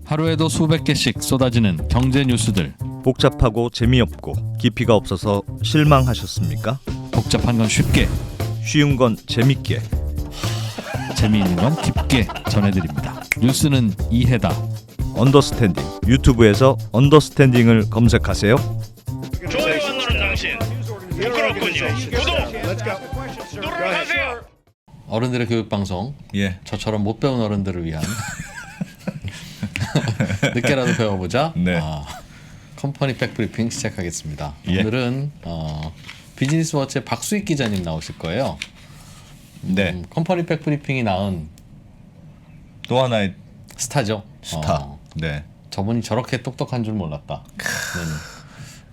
하루에도 수백 개씩 쏟아지는 경제 뉴스들. 복잡하고 재미없고 깊이가 없어서 실망하셨습니까? 복잡한 건 쉽게, 쉬운 건 재밌게. 재미있는 건 깊게 전해드립니다. 뉴스는 이해다. 언더스탠딩. 유튜브에서 언더스탠딩을 검색하세요. 좋아요 안 누른 당신 부끄럽군요. 구독 누르세요. 어른들의 교육 방송. 예. 저처럼 못 배운 어른들을 위한 늦게라도 배워보자. 네. 컴퍼니 백브리핑 시작하겠습니다. 예. 오늘은 비즈니스워치의 박수익 기자님 나오실 거예요. 네. 컴퍼니 백브리핑이 낳은 또 하나의 스타죠. 스타. 네. 저분이 저렇게 똑똑한 줄 몰랐다.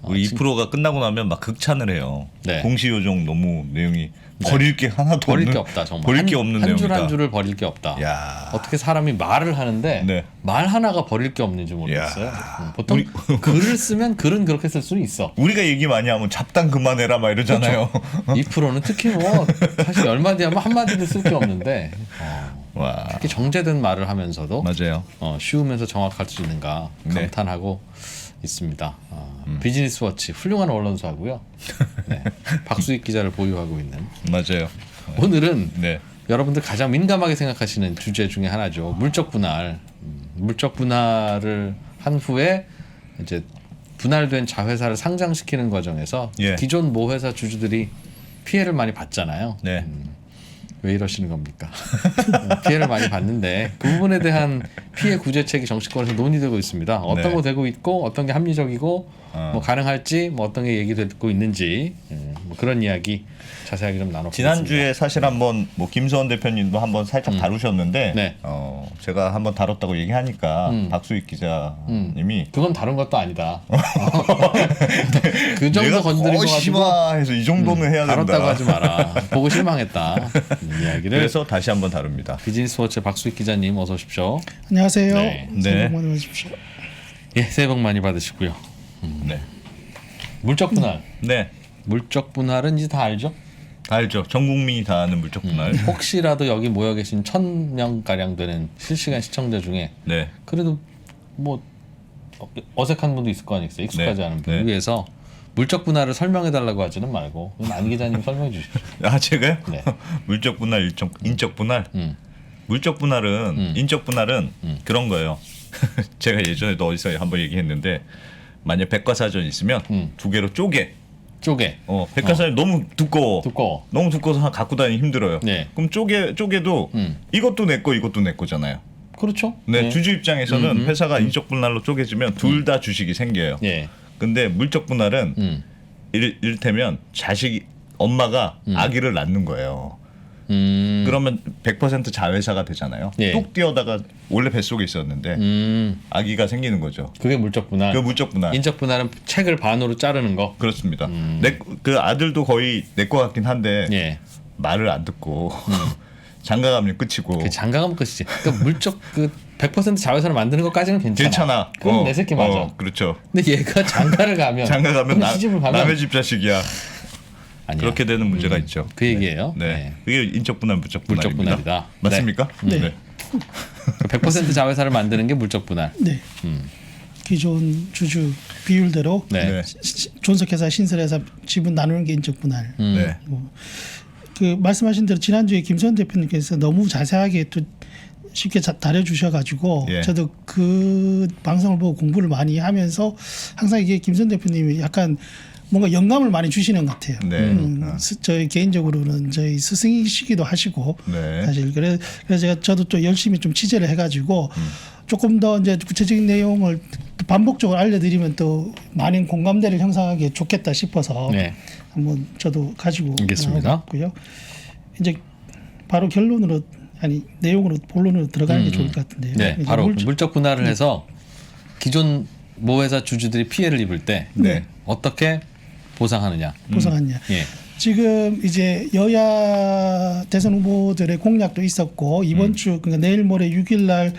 우리 2%가 끝나고 나면 막 극찬을 해요. 네. 공시요정 너무 내용이 버릴 게 하나도 버릴 없는, 게 없다. 정말 버릴 게 없는 한 줄 내용이다. 한 줄을 버릴 게 없다. 야. 어떻게 사람이 말을 하는데 네. 말 하나가 버릴 게 없는지 모르겠어요. 야. 보통 글을 쓰면 글은 그렇게 쓸 수는 있어. 우리가 얘기 많이 하면 잡담 그만해라 막 이러잖아요. 2%는 특히 뭐 사실 10마디 하면 한마디도 쓸 게 없는데 와. 이렇게 정제된 말을 하면서도 맞아요. 쉬우면서 정확할 수 있는가 네. 감탄하고 있습니다. 비즈니스워치 훌륭한 언론사고요. 네. 박수익 기자를 보유하고 있는. 맞아요. 오늘은 네. 여러분들 가장 민감하게 생각하시는 주제 중에 하나죠. 물적 분할. 물적 분할을 한 후에 이제 분할된 자회사를 상장시키는 과정에서 예. 기존 모회사 주주들이 피해를 많이 봤잖아요. 네. 왜 이러시는 겁니까? 피해를 많이 봤는데 그 부분에 대한 피해 구제책이 정치권에서 논의되고 있습니다. 어떤 네. 거 되고 있고 어떤 게 합리적이고 뭐 가능할지 뭐 어떤 게 얘기되고 있는지 뭐 그런 이야기 자세하게 좀 나눠보겠습니다. 지난주에 사실 한번 뭐 김수원 대표님도 한번 살짝 다루셨는데 네. 제가 한번 다뤘다고 얘기하니까 박수익 기자님이 그건 다른 것도 아니다. 그 정도 내가 건드린 거 가지고 심화해서 이 정도는 해야 된다. 다뤘다고 하지 마라. 보고 실망했다. 이야기를 그래서 다시 한번 다룹니다. 비즈니스워치 박수익 기자님 어서 오십시오. 안녕하세요. 네. 새해 복 많이 받으십시오. 예, 새해 복 많이 받으시고요. 네. 물적 분할. 네. 물적 분할은 이제 다 알죠? 다 알죠. 전 국민이 다 아는 물적 분할. 혹시라도 여기 모여 계신 1,000명 가량 되는 실시간 시청자 중에 네. 그래도 뭐 어색한 분도 있을 거 아니겠어요? 익숙하지 네. 않은 분을 네. 위해서 물적 분할을 설명해 달라고 하지는 말고 안 기자님 설명해 주십시오. 아 제가요? 네. 물적 분할, 인적 분할. 물적 분할은 인적 분할은 그런 거예요. 제가 예전에도 어디서 한번 얘기했는데 만약 백과사전 있으면 두 개로 쪼개. 백과사전이 너무 두꺼워. 너무 두꺼워서 갖고 다니기 힘들어요. 네. 그럼 쪼개도 이것도 내 거, 이것도 내 거잖아요. 그렇죠? 네, 주주 입장에서는 회사가 인적 분할로 쪼개지면 둘 다 주식이 생겨요. 예. 근데 물적 분할은 이를테면 엄마가 아기를 낳는 거예요. 그러면 100% 자회사가 되잖아요. 예. 뚝 뛰어다가 원래 뱃속에 있었는데 아기가 생기는 거죠. 그게 물적 분할. 그 물적 분할. 인적 분할은 책을 반으로 자르는 거. 그렇습니다. 그 아들도 거의 내 거 같긴 한데 예. 말을 안 듣고 장가가면 끝이고. 그 장가가면 끝이지. 그러니까 물적 100% 자회사를 만드는 것까지는 괜찮아. 그건 내 새끼 맞아. 그렇죠. 근데 얘가 장가를 가면 장가가면 시집을 가면 남의 집 자식이야. 아니야. 그렇게 되는 문제가 있죠. 그 얘기예요. 네. 그게 인적 분할, 물적 분할입니다. 물적 분할이다. 맞습니까? 네. 100% 자회사를 만드는 게 물적 분할. 네. 기존 주주 비율대로 네. 존속회사, 신설회사 지분 나누는 게 인적 분할. 네. 그 말씀하신 대로 지난주에 김수원 대표님께서 너무 자세하게 또 쉽게 다뤄주셔가지고 예. 저도 저도 그 방송을 보고 공부를 많이 하면서 항상 이게 김수원 대표님이 약간 뭔가 영감을 많이 주시는 것 같아요. 네. 저희 개인적으로는 저희 스승이시기도 하시고 네. 사실 그래서 저도 좀 열심히 좀 취재를 해가지고 조금 더 이제 구체적인 내용을 반복적으로 알려드리면 또 많은 공감대를 형성하기 좋겠다 싶어서 네. 한번 저도 가지고 알겠습니다. 나와봤고요. 이제 바로 내용으로 본론으로 들어가는 게 좋을 것 같은데요. 네. 이제 바로 물적 분할을 해서 기존 모회사 주주들이 피해를 입을 때 네. 어떻게 보상하느냐. 보상하냐. 예. 지금 이제 여야 대선 후보들의 공약도 있었고 이번 주 그러니까 내일 모레 6일 날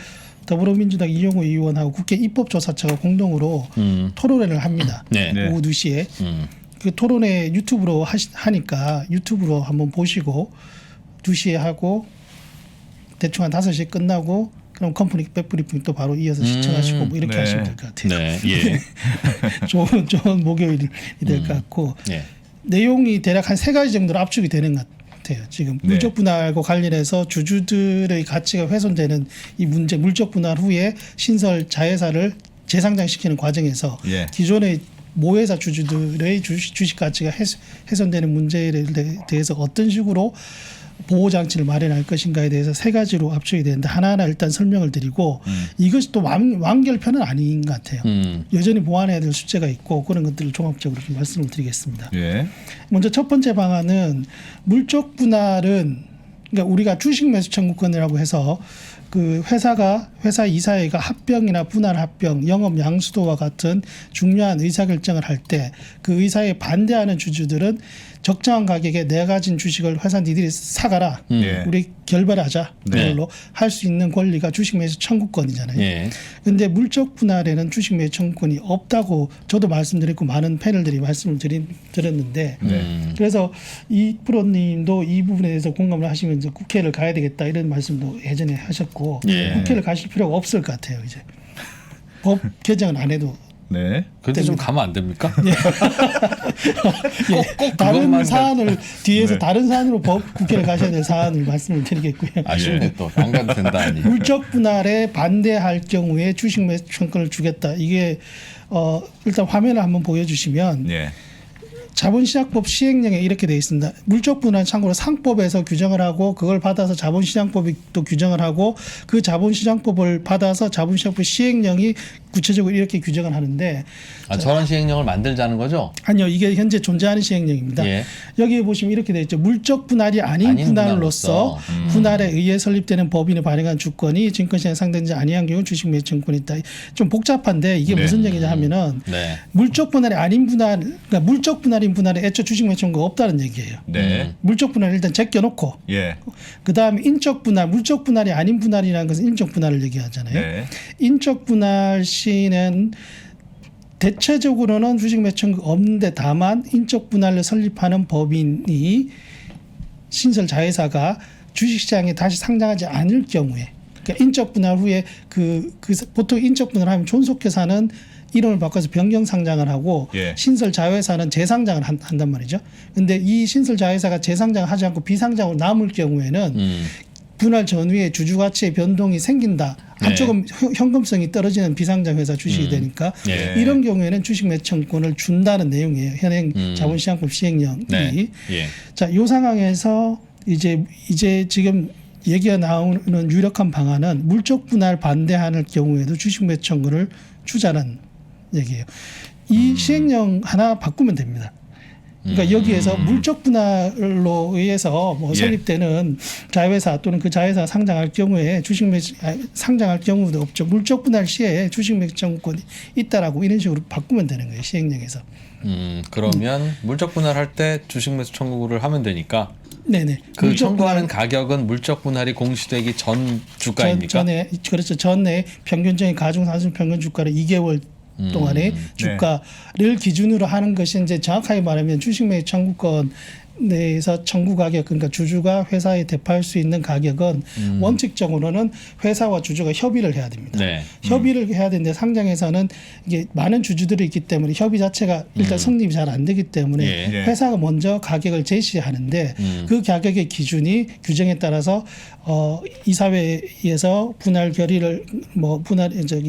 더불어민주당 이용호 의원하고 국회 입법조사처가 공동으로 토론회를 합니다. 네. 네. 오후 2시에. 그 토론회 유튜브로 하니까 유튜브로 한번 보시고 2시에 하고 대충 한 5시에 끝나고 그럼 컴퍼니 백브리핑 또 바로 이어서 시청하시고 뭐 이렇게 네. 하시면 될 것 같아요. 네. 예. 좋은 목요일이 될 것 같고 예. 내용이 대략 한 3가지 정도로 압축이 되는 것 같아요. 지금 네. 물적 분할과 관련해서 주주들의 가치가 훼손되는 이 문제, 물적 분할 후에 신설 자회사를 재상장시키는 과정에서 예. 기존의 모회사 주주들의 주식 가치가 훼손되는 문제에 대해서 어떤 식으로 보호 장치를 마련할 것인가에 대해서 3가지로 압축이 되는데 하나하나 일단 설명을 드리고 이것이 또 완결편은 아닌 것 같아요. 여전히 보완해야 될 숙제가 있고 그런 것들을 종합적으로 좀 말씀을 드리겠습니다. 예. 먼저 첫 번째 방안은 물적 분할은 그러니까 우리가 주식 매수 청구권이라고 해서 그 회사 이사회가 합병이나 분할 합병, 영업 양수도와 같은 중요한 의사결정을 할 때 그 의사에 반대하는 주주들은 적정한 가격에 내가 가진 주식을 회사 니들이 사가라. 예. 우리 결별하자. 네. 그걸로 할 수 있는 권리가 주식 매수 청구권이잖아요. 예. 그런데 물적 분할에는 주식 매수 청구권이 없다고 저도 말씀드렸고 많은 패널들이 말씀을 드렸는데 그래서 이 프로님도 이 부분에 대해서 공감을 하시면서 국회를 가야 되겠다 이런 말씀도 예전에 하셨고 예. 국회를 가실 필요가 없을 것 같아요. 이제 법 개정은 안 해도 네. 그래도 좀 가면 안 됩니까? 꼭 다른 그것만 사안을 뒤에서 네. 다른 사안으로 국회를 가셔야 될 사안을 말씀을 드리겠고요. 아쉬운데 또 안 가도 된다니. 물적 분할에 반대할 경우에 주식 매수 청구권을 주겠다. 이게 일단 화면을 한번 보여주시면 예. 자본시장법 시행령에 이렇게 되어 있습니다. 물적 분할 참고로 상법에서 규정을 하고 그걸 받아서 자본시장법이 또 규정을 하고 그 자본시장법을 받아서 자본시장법 시행령이 구체적으로 이렇게 규정을 하는데 저런 시행령을 만들자는 거죠? 아니요. 이게 현재 존재하는 시행령입니다. 예. 여기에 보시면 이렇게 되어 있죠. 물적 분할이 아닌 아닌 분할로서 분할로서. 분할에 의해 설립되는 법인이 발행한 주권이 증권시장에 상대되지 아니한 경우 주식 매수 청구권이 있다. 좀 복잡한데 이게 네. 무슨 얘기냐 하면은 네. 물적 분할이 아닌 분할, 그러니까 물적 분할인 분할에 애초 주식 매수 청구가 없다는 얘기예요. 네. 물적 분할 일단 제껴놓고 예. 그 다음에 인적 분할, 물적 분할이 아닌 분할이라는 것은 인적 분할을 얘기하잖아요. 네. 인적 분할 시는 대체적으로는 주식 매수 청구가 없는데 다만 인적 분할을 설립하는 법인이 신설 자회사가 주식시장에 다시 상장하지 않을 경우에 그러니까 인적 분할 후에 보통 인적 분할하면 존속회사는 이름을 바꿔서 변경 상장을 하고 예. 신설 자회사는 재상장을 한단 말이죠. 그런데 이 신설 자회사가 재상장을 하지 않고 비상장으로 남을 경우에는 분할 전후에 주주 가치의 변동이 생긴다. 네. 한쪽은 현금성이 떨어지는 비상장 회사 주식이 되니까 예. 이런 경우에는 주식 매수 청구권을 준다는 내용이에요. 현행 자본시장법 시행령이. 네. 예. 자, 이 상황에서 이제 지금 얘기가 나오는 유력한 방안은 물적 분할 반대하는 경우에도 주식 매수 청구를 주자는 얘기예요. 이 시행령 하나 바꾸면 됩니다. 그러니까 여기에서 물적 분할로 의해서 뭐 예. 설립되는 자회사 또는 그 자회사 상장할 경우에 주식 매수 상장할 경우도 없죠. 물적 분할 시에 주식 매수 청구권이 있다라고 이런 식으로 바꾸면 되는 거예요. 시행령에서. 그러면 물적 분할할 때 주식 매수 청구를 하면 되니까 네네. 그 물적 청구하는 분할 가격은 물적 분할이 공시되기 전 주가입니까? 전에 그렇죠. 전에 평균적인 가중산출 평균 주가를 2개월 동안의 주가를 기준으로 하는 것이 이제 정확하게 말하면 주식 매수 청구권 내에서 청구 가격 그러니까 주주가 회사에 대파할 수 있는 가격은 원칙적으로는 회사와 주주가 협의를 해야 됩니다. 네. 협의를 해야 되는데 상장에서는 이게 많은 주주들이 있기 때문에 협의 자체가 일단 성립이 잘 안 되기 때문에 예. 회사가 먼저 가격을 제시하는데 그 가격의 기준이 규정에 따라서 이사회에서 분할 결의를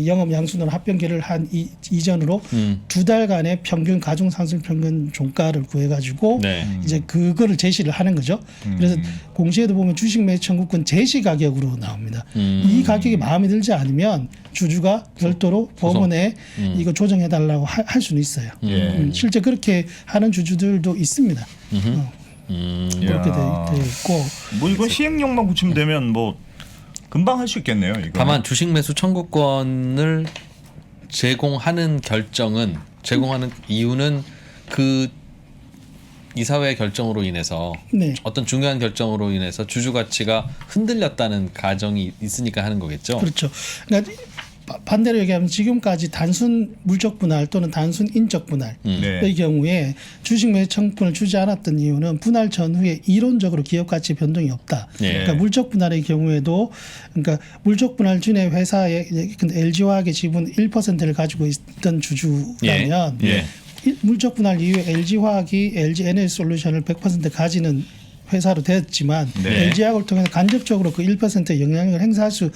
영업 양수는 합병 결의를 한 이전으로 두 달간의 평균 가중 상승 평균 종가를 구해가지고 네. 이제 그거를 제시를 하는 거죠. 그래서 공시에도 보면 주식 매수 청구권 제시 가격으로 나옵니다. 이 가격이 마음에 들지 않으면 주주가 별도로 법원에 이거 조정해달라고 할 수는 있어요. 예. 실제 그렇게 하는 주주들도 있습니다. 그렇게 돼 있고. 뭐 이건 시행령만 고치면 되면 뭐 금방 할 수 있겠네요. 이거. 다만 주식 매수 청구권을 제공하는 이유는 그 이사회 결정으로 인해서 네. 어떤 중요한 결정으로 인해서 주주 가치가 흔들렸다는 가정이 있으니까 하는 거겠죠. 그렇죠. 그러니까 반대로 얘기하면 지금까지 단순 물적 분할 또는 단순 인적 분할의 네. 경우에 주식 매수 청구권을 주지 않았던 이유는 분할 전후에 이론적으로 기업 가치 변동이 없다. 예. 그러니까 물적 분할의 경우에도 그러니까 물적 분할 전에 회사에 LG화학의 지분 1%를 가지고 있던 주주라면 예. 물적 분할 이후에 LG화학이 LG 에너지솔루션을 100% 가지는 회사로 되었지만 네. LG화학을 통해서 간접적으로 그 1%의 영향력을 행사할 수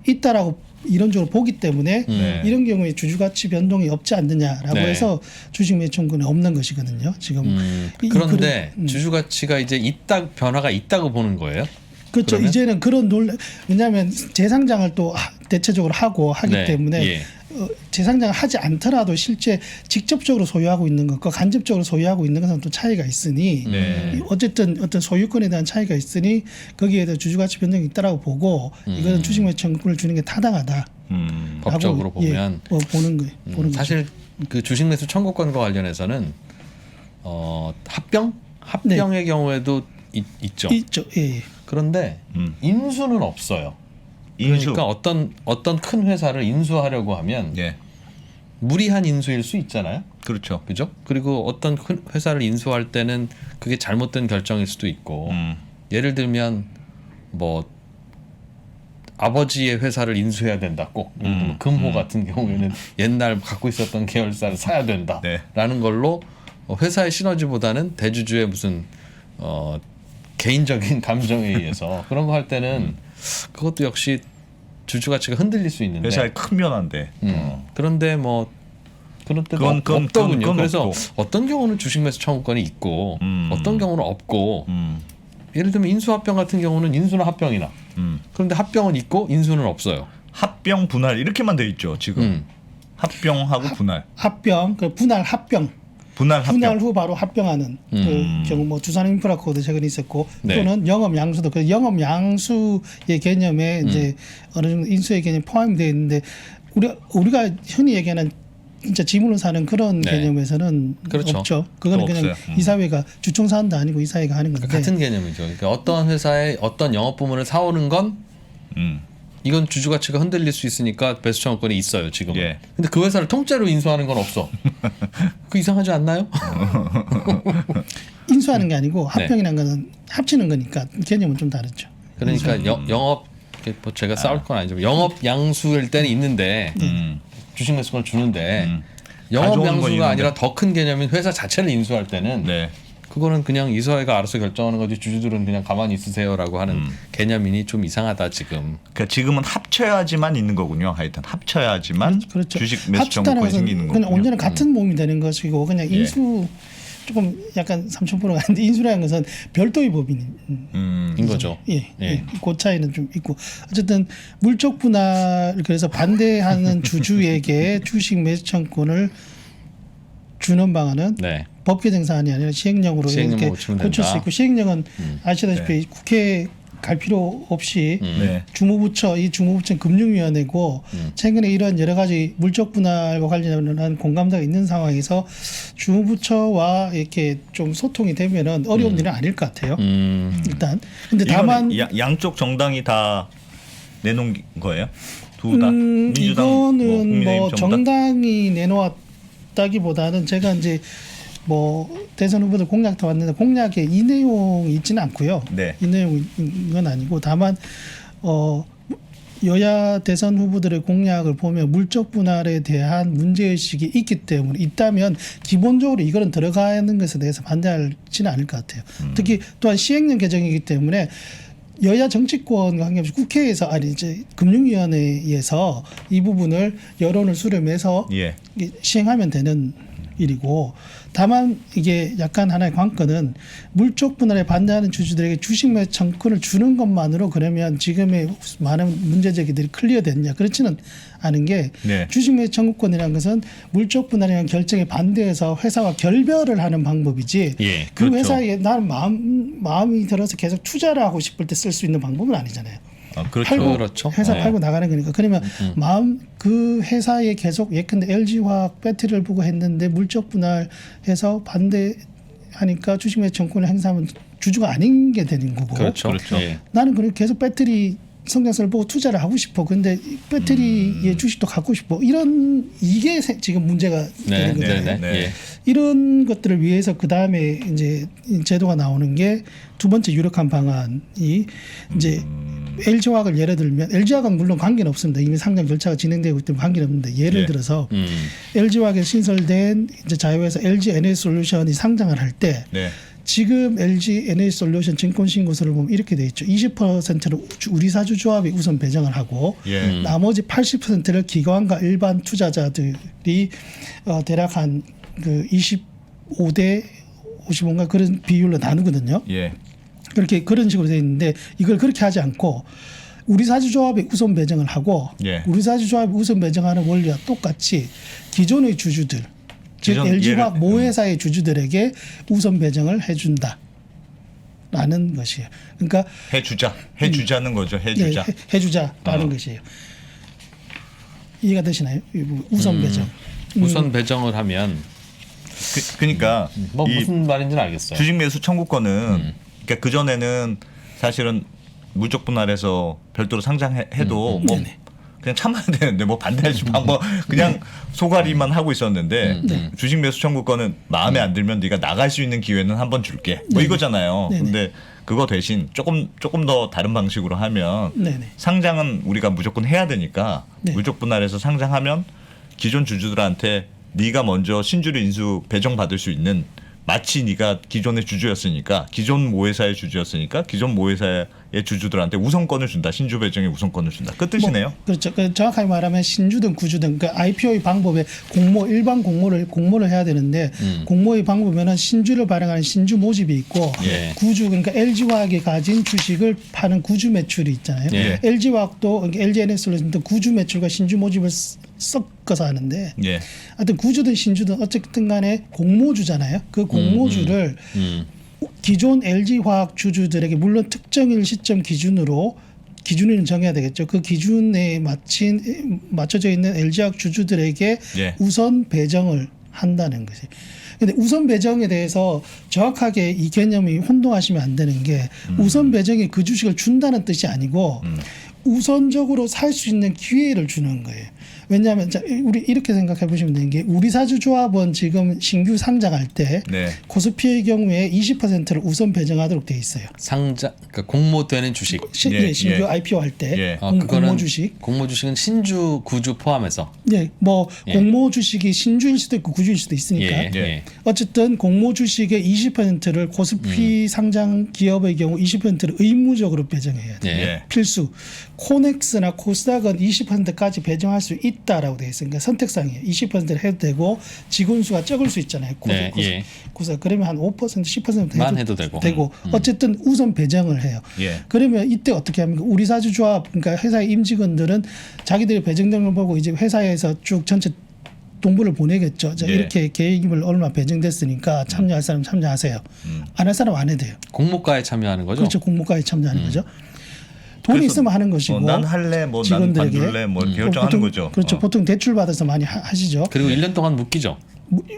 있다라고 이론적으로 보기 때문에 네. 이런 경우에 주주가치 변동이 없지 않느냐라고 네. 해서 주식 매수 청구는 없는 것이거든요. 지금 그런데 주주 가치가 이제 변화가 있다고 보는 거예요? 그렇죠. 그러면? 이제는 그런 왜냐하면 재상장을 또 대체적으로 하기 네. 때문에 예. 재상장을 하지 않더라도 실제 직접적으로 소유하고 있는 것과 간접적으로 소유하고 있는 것은 또 차이가 있으니 네. 어쨌든 어떤 소유권에 대한 차이가 있으니 거기에 대해 주주가치 변동이 있다라고 보고 이거는 주식 매수 청구권을 주는 게 타당하다. 법적으로 보면 보는 거예요. 보는 사실 그 주식 매수 청구권과 관련해서는 합병의 경우에도 있죠. 거죠. 있죠. 예. 그런데 인수는 없어요. 인수. 그러니까 어떤 큰 회사를 인수하려고 하면 예. 무리한 인수일 수 있잖아요. 그렇죠. 그죠? 그리고 어떤 큰 회사를 인수할 때는 그게 잘못된 결정일 수도 있고 예를 들면 뭐 아버지의 회사를 인수해야 된다 꼭 예를 들면 금호 같은 경우에는 옛날 갖고 있었던 계열사를 사야 된다라는 걸로 회사의 시너지보다는 대주주의 무슨 개인적인 감정에 의해서 그런 거 할 때는 그것도 역시 주주 가치가 흔들릴 수 있는데 회사의 큰 변화인데. 그런데 뭐 그런 때도 그건 없더군요. 그건 그래서 없고. 어떤 경우는 주식 매수 청구권이 있고 어떤 경우는 없고 예를 들면 인수합병 같은 경우는 인수나 합병이나 그런데 합병은 있고 인수는 없어요. 합병 분할 이렇게만 돼 있죠 지금. 합병하고 분할. 합병, 그 분할 합병. 분할 합병. 분할 후 바로 합병하는 그 경우 뭐 두산인프라코도 최근에 있었고 네. 또는 영업 양수도 그 영업 양수의 개념에 이제 어느 정도 인수의 개념이 포함이 되어 있는데 우리가 흔히 얘기하는 진짜 지분을 사는 그런 네. 개념에서는 그렇죠. 없죠. 그거는 그냥 없어요. 이사회가 주총사한도 아니고 이사회가 하는 건데 같은 개념이죠. 그러니까 어떤 회사의 어떤 영업 부문을 사오는 건 이건 주주 가치가 흔들릴 수 있으니까 매수 청구권이 있어요 지금은. 예. 근데 그 회사를 통째로 인수하는 건 없어. 그 이상하지 않나요? 인수하는 게 아니고 네. 합병이라는 거는 합치는 거니까 개념은 좀 다르죠. 그러니까 영업 뭐 제가 싸울 건 아니지만 영업 양수일 때는 있는데 주식 매수권을 주는데 영업 가져오는 건 양수가 있는데. 아니라 더 큰 개념인 회사 자체를 인수할 때는 네. 그거는 그냥 이사회가 알아서 결정하는 거지 주주들은 그냥 가만히 있으세요라고 하는 개념이니 좀 이상하다 지금. 그러니까 지금은 합쳐야지만 있는 거군요. 하여튼 합쳐야지만 그렇죠. 주식 매수 합치다는 청구권이 것은 생기는 그냥 거군요. 온전히 같은 몸이 되는 것이고 그냥 예. 인수 조금 약간 3,000%가 아닌데 인수라는 것은 별도의 법인 인 거죠. 예, 예. 예. 그 차이는 좀 있고 어쨌든 물적 분할 그래서 반대하는 주주에게 주식 매수 청구권을 주는 방안은 네. 법 개정 사안이 아니라 시행령으로 시행령으로 이렇게 고치면 고칠 수 된다. 있고 시행령은 아시다시피 국회에 갈 필요 없이 네. 주무부처는 금융위원회고 최근에 이런 여러 가지 물적 분할과 관련한 공감대가 있는 상황에서 주무부처와 이렇게 좀 소통이 되면은 어려운 일은 아닐 것 같아요. 일단 근데 다만 양쪽 정당이 다 내놓은 거예요? 둘 다. 민주당, 이거는 국민의힘 뭐 정당이 내놓았다기보다는 제가 이제 뭐 대선 후보들 공약도 왔는데 공약에 이 내용이 있지는 않고요. 네. 이 내용인 건 아니고 다만 여야 대선 후보들의 공약을 보면 물적 분할에 대한 문제의식이 있다면 기본적으로 이거는 들어가는 것에 대해서 반대하지는 않을 것 같아요. 특히 또한 시행령 개정이기 때문에 여야 정치권과 관계없이 국회에서 이제 금융위원회에서 이 부분을 여론을 수렴해서 예. 시행하면 되는 일이고 다만 이게 약간 하나의 관건은 물적 분할에 반대하는 주주들에게 주식 매수 청구권을 주는 것만으로 그러면 지금의 많은 문제 제기들이 클리어됐냐 그렇지는 않은 게 네. 주식 매수 청구권이라는 것은 물적 분할이라는 결정에 반대해서 회사와 결별을 하는 방법이지 예, 그 그렇죠. 회사에 나는 마음이 들어서 계속 투자를 하고 싶을 때 쓸 수 있는 방법은 아니잖아요. 그렇죠. 팔고 그렇죠. 회사 네. 팔고 나가는 거니까 그러면 그 회사에 계속 예컨대 LG화학 배터리를 보고 했는데 물적 분할해서 반대하니까 주식 매수 청구권을 행사하면 주주가 아닌 게 되는 거고 그렇죠. 그렇죠. 예. 나는 그리고 계속 배터리 성장성을 보고 투자를 하고 싶어. 근데 배터리의 주식도 갖고 싶어. 이게 지금 문제가 되는 거잖아요. 네. 예. 이런 것들을 위해서 그 다음에 이제 제도가 나오는 게 두 번째 유력한 방안이 이제 LG화학을 예를 들면 LG화학은 물론 관계는 없습니다. 이미 상장 절차가 진행되고 있기 때문에 관계는 없는데 예를 예. 들어서 LG화학에 신설된 이제 자회사 LG 에너지솔루션이 상장을 할 때 네. 지금 LG 에너지솔루션 증권 신고서를 보면 이렇게 돼 있죠. 20%를 우리사주 조합이 우선 배정을 하고 예. 나머지 80%를 기관과 일반 투자자들이 대략 한 그 25대 55인가 그런 비율로 나누거든요. 예. 그렇게 그런 식으로 돼 있는데 이걸 그렇게 하지 않고 우리사주조합이 우선 배정을 하고 예. 우리사주조합이 우선 배정하는 원리와 똑같이 기존의 주주들 즉 기존 LG화학 예를- 모회사의 주주들에게 우선 배정을 해준다라는 것이에요. 그러니까 해주자는 거죠. 해주자. 해주자라는 것이에요. 이해가 되시나요? 우선 배정. 우선 배정을 하면 그러니까 뭐 이 무슨 말인지는 알겠어요. 주식 매수 청구권은 그러니까 그 전에는 사실은 물적 분할해서 별도로 상장해도 뭐 그냥 참아야 되는데 뭐 반대할 방법 그냥 소가리만 하고 있었는데 주식 매수 청구권은 마음에 안 들면 네가 나갈 수 있는 기회는 한 번 줄게 뭐 이거잖아요. 네네. 근데 그거 대신 조금 더 다른 방식으로 하면 네네. 상장은 우리가 무조건 해야 되니까 네. 물적 분할해서 상장하면 기존 주주들한테 네가 먼저 신주를 인수 배정받을 수 있는 마치 네가 기존의 주주였으니까 기존 모회사의 주주였으니까 기존 모회사의 주주들한테 우선권을 준다. 신주 배정에 우선권을 준다. 그 뜻이네요. 그렇죠. 정확하게 말하면 신주든 구주든 그 IPO의 방법에 일반 공모를 해야 되는데 공모의 방법에는 신주를 발행하는 신주 모집이 있고 예. 구주 그러니까 LG화학이 가진 주식을 파는 구주 매출이 있잖아요. 예. LG화학도 LG 에너지솔루션도 구주 매출과 신주 모집을 섞어서 하는데 예. 하여튼 구주든 신주든 어쨌든 간에 공모주잖아요. 그 공모주를 기존 LG화학 주주들에게 물론 특정일 시점 기준을 정해야 되겠죠. 그 기준에 맞춰져 있는 LG화학 주주들에게 예. 우선 배정을 한다는 것이. 근데 우선 배정에 대해서 정확하게 이 개념이 혼동하시면 안 되는 게 우선 배정에 그 주식을 준다는 뜻이 아니고 우선적으로 살 수 있는 기회를 주는 거예요. 왜냐하면 우리 이렇게 생각해 보시면 되는 게 우리사주조합은 지금 신규 상장할 때 네. 코스피의 경우에 20%를 우선 배정하도록 돼 있어요. 상장 그러니까 공모되는 주식. 예, 신규 예. IPO 할 때 예. 공모 주식. 공모 주식은 신주 구주 포함해서. 네, 뭐 예. 공모 주식이 신주일 수도 있고 구주일 수도 있으니까. 예. 예. 예. 어쨌든 공모 주식의 20%를 코스피 상장 기업의 경우 20%를 의무적으로 배정해야 돼요. 예. 예. 필수. 코넥스나 코스닥은 20%까지 배정할 수 있다라고 되어 있으니까 선택사항이에요. 20%를 해도 되고 직원 수가 적을 수 있잖아요. 네, 예. 코스닥 그러면 한 5% 10% 만 해도 되고. 어쨌든 우선 배정을 해요. 예. 그러면 이때 어떻게 합니까? 우리사주조합 그러니까 회사의 임직원들은 자기들이 배정된 걸 보고 이제 회사에서 쭉 전체 동부를 보내겠죠. 자, 예. 이렇게 계획임을 얼마 배정됐으니까 참여할 사람 참여하세요. 안 할 사람 안 해도 돼요. 공모가에 참여하는 거죠. 그렇죠. 공모가에 참여하는 거죠. 돈이 그래서 있으면 하는 것이고. 난 할래, 뭐 난 직원들에게. 관둘래, 뭐 이렇게 결정하는 보통, 거죠. 그렇죠. 보통 대출 받아서 많이 하시죠. 그리고 1년 동안 묶이죠.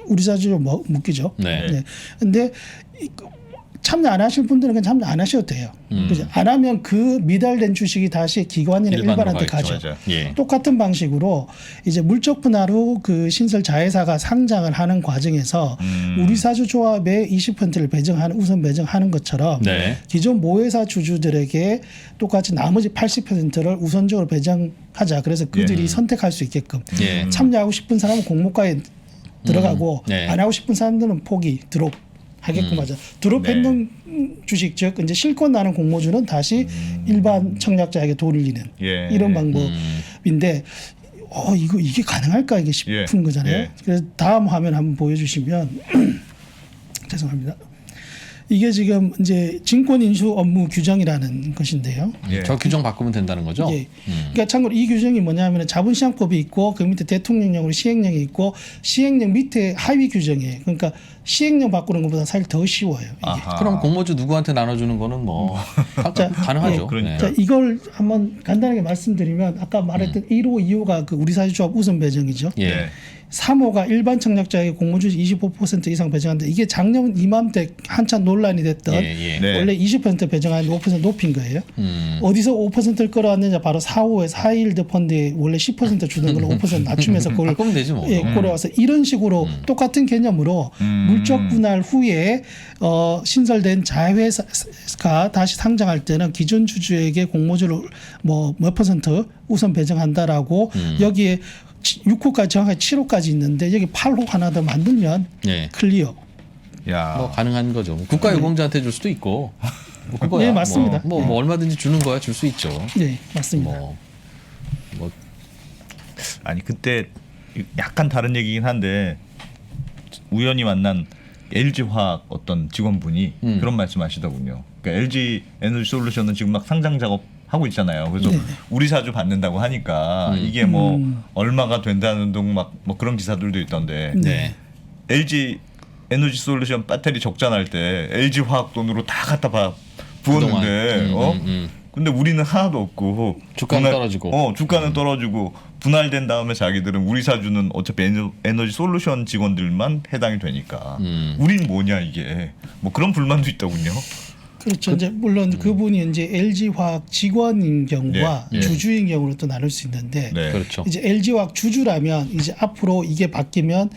우리사주로 묶이죠. 네. 근데 참여 안 하실 분들은 그냥 참여 안 하셔도 돼요. 그죠? 안 하면 그 미달된 주식이 다시 기관이나 일반으로 일반한테 가겠죠. 가죠. 맞아요. 예. 똑같은 방식으로 이제 물적 분할 후 그 신설 자회사가 상장을 하는 과정에서 우리사주 조합에 20%를 배정하는 우선 배정하는 것처럼 네. 기존 모회사 주주들에게 똑같이 나머지 80%를 우선적으로 배정하자. 그래서 그들이 선택할 수 있게끔 예. 참여하고 싶은 사람은 공모가에 들어가고 네. 안 하고 싶은 사람들은 포기 드롭 하게끔 하자. 드롭 네. 했는 주식 즉 이제 실권 나는 공모주는 다시 일반 청약자에게 돌리는 예. 이런 방법인데 이게 가능할까 이게 싶은 예. 거잖아요. 예. 그래서 다음 화면 한번 보여주시면 죄송합니다. 이게 지금 이제 증권 인수 업무 규정이라는 것인데요. 예. 저 규정 바꾸면 된다는 거죠. 예. 그러니까 참고로 이 규정이 뭐냐면 자본시장법이 있고 그 밑에 대통령령으로 시행령이 있고 시행령 밑에 하위 규정이에요. 그러니까 시행령 바꾸는 것보다 사실 더 쉬워요. 이게. 아하. 그럼 공모주 누구한테 나눠주는 거는 뭐 가능하죠. 그러니까. 자, 이걸 한번 간단하게 말씀드리면 아까 말했던 1호, 2호가 그 우리사주조합 우선 배정이죠. 예. 예. 3호가 일반 청약자에게 공모주주 25% 이상 배정한다. 이게 작년 이맘때 한참 논란이 됐던 예. 네. 원래 20% 배정하는데 5% 높인 거예요. 어디서 5%를 끌어왔느냐 바로 4호의 4일드 펀드에 원래 10% 주는 걸 5% 낮추면서 그걸 바꾸면 되지 뭐. 예, 끌어와서 이런 식으로 똑같은 개념으로 물적 분할 후에 신설된 자회사가 다시 상장할 때는 기존 주주에게 공모주를 뭐 몇 퍼센트 우선 배정한다라고 여기에 6호까지 정확하게 7호까지 있는데 여기 8호 하나 더 만들면 예. 클리어. 야. 뭐 가능한 거죠. 국가유공자한테 줄 수도 있고. 뭐 그거야. 네, 맞습니다. 뭐 얼마든지 주는 거야 줄 수 있죠. 네, 맞습니다. 뭐 아니 그때 약간 다른 얘기긴 한데 우연히 만난 LG화학 어떤 직원분이 그런 말씀하시더군요. 그러니까 LG 에너지 솔루션은 지금 막 상장 작업 하고 있잖아요. 그래서 우리 사주 받는다고 하니까 이게 뭐 얼마가 된다는 둥 막 뭐 그런 기사들도 있던데 네. LG 에너지 솔루션 배터리 적자 날 때 LG 화학 돈으로 다 갖다 부었는데 근데 우리는 하나도 없고 주가는 떨어지고. 주가는 떨어지고 분할된 다음에 자기들은 우리 사주는 어차피 에너지 솔루션 직원들만 해당이 되니까 우린 뭐냐 이게 뭐 그런 불만도 있더군요. 그렇죠. 이제 물론 그분이 이제 LG 화학 직원인 경우와 네. 주주인 경우로 또 나눌 수 있는데 네. 그렇죠. 이제 LG 화학 주주라면 이제 앞으로 이게 바뀌면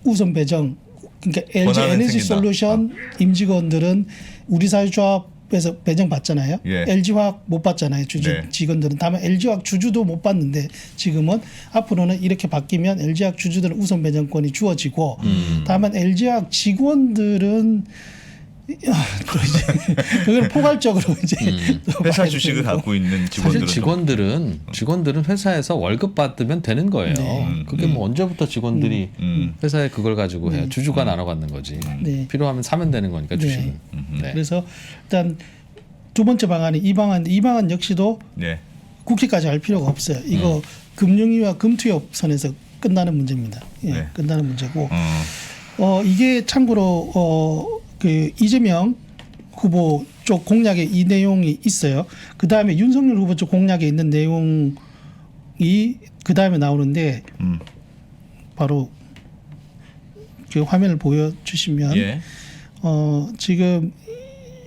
우선 배정 그러니까 LG 권한은 에너지 생긴다. 솔루션 임직원들은 우리 사회조합에서 배정 받잖아요. 예. LG 화학 못 받잖아요. 주주 네. 직원들은 다만 LG 화학 주주도 못 받는데 지금은 앞으로는 이렇게 바뀌면 LG 화학 주주들은 우선 배정권이 주어지고 다만 LG 화학 직원들은 또 이제 그걸 포괄적으로 이제 또 회사 봐야 주식을 되고. 갖고 있는 사실 직원들은 직원들은 회사에서 월급 받으면 되는 거예요. 그게 뭐 언제부터 직원들이 회사에 그걸 가지고 해요. 주주가 나눠 갖는 거지. 네. 필요하면 사면 되는 거니까 주식은. 네. 그래서 일단 두 번째 방안이 이 방안 역시도 네. 국회까지 할 필요가 없어요. 이거 금융위와 금투협 선에서 끝나는 문제입니다. 예, 네. 끝나는 문제고 이게 참고로 그 이재명 후보 쪽 공약에 이 내용이 있어요. 그 다음에 윤석열 후보 쪽 공약에 있는 내용이 그 다음에 나오는데 바로 그 화면을 보여주시면 예. 지금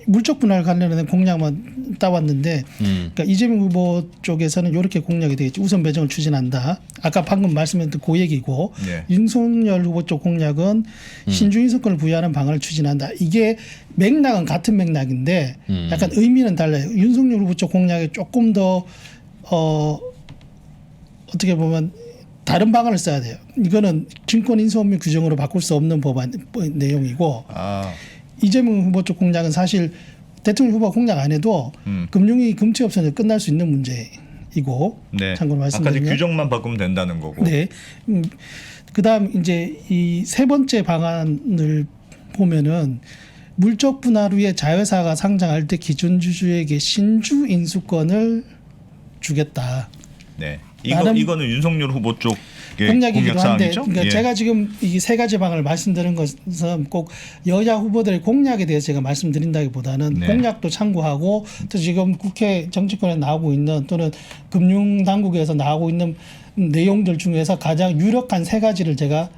물적 분할 관련된 공약만 따왔는데 그러니까 이재명 후보 쪽에서는 이렇게 공약이 되겠죠. 우선 배정을 추진한다. 아까 방금 말씀드린 그 얘기고 예. 윤석열 후보 쪽 공약은 신주 인수권을 부여하는 방안을 추진한다. 이게 맥락은 같은 맥락인데 약간 의미는 달라요. 윤석열 후보 쪽 공약에 조금 더 어떻게 보면 다른 방안을 써야 돼요. 이거는 증권 인수업무 규정으로 바꿀 수 없는 법안 내용이고 아. 이재명 후보 쪽 공약은 사실 대통령 후보가 공약 안 해도 금융위 금투협선에서 끝날 수 있는 문제이고 네. 참고로 아까 말씀드리면 규정만 바꾸면 된다는 거고. 네. 그다음 이제 이 세 번째 방안을 보면은 물적 분할 후에 자회사가 상장할 때 기존 주주에게 신주 인수권을 주겠다. 네. 나름 이거는 윤석열 후보 쪽의 공약이기도 공약 한데, 사항이죠? 그러니까 예. 제가 지금 이 세 가지 방안을 말씀드린 것은 꼭 여야 후보들의 공약에 대해서 제가 말씀드린다기보다는 네. 공약도 참고하고 또 지금 국회 정치권에 나오고 있는 또는 금융 당국에서 나오고 있는 내용들 중에서 가장 유력한 세 가지를 제가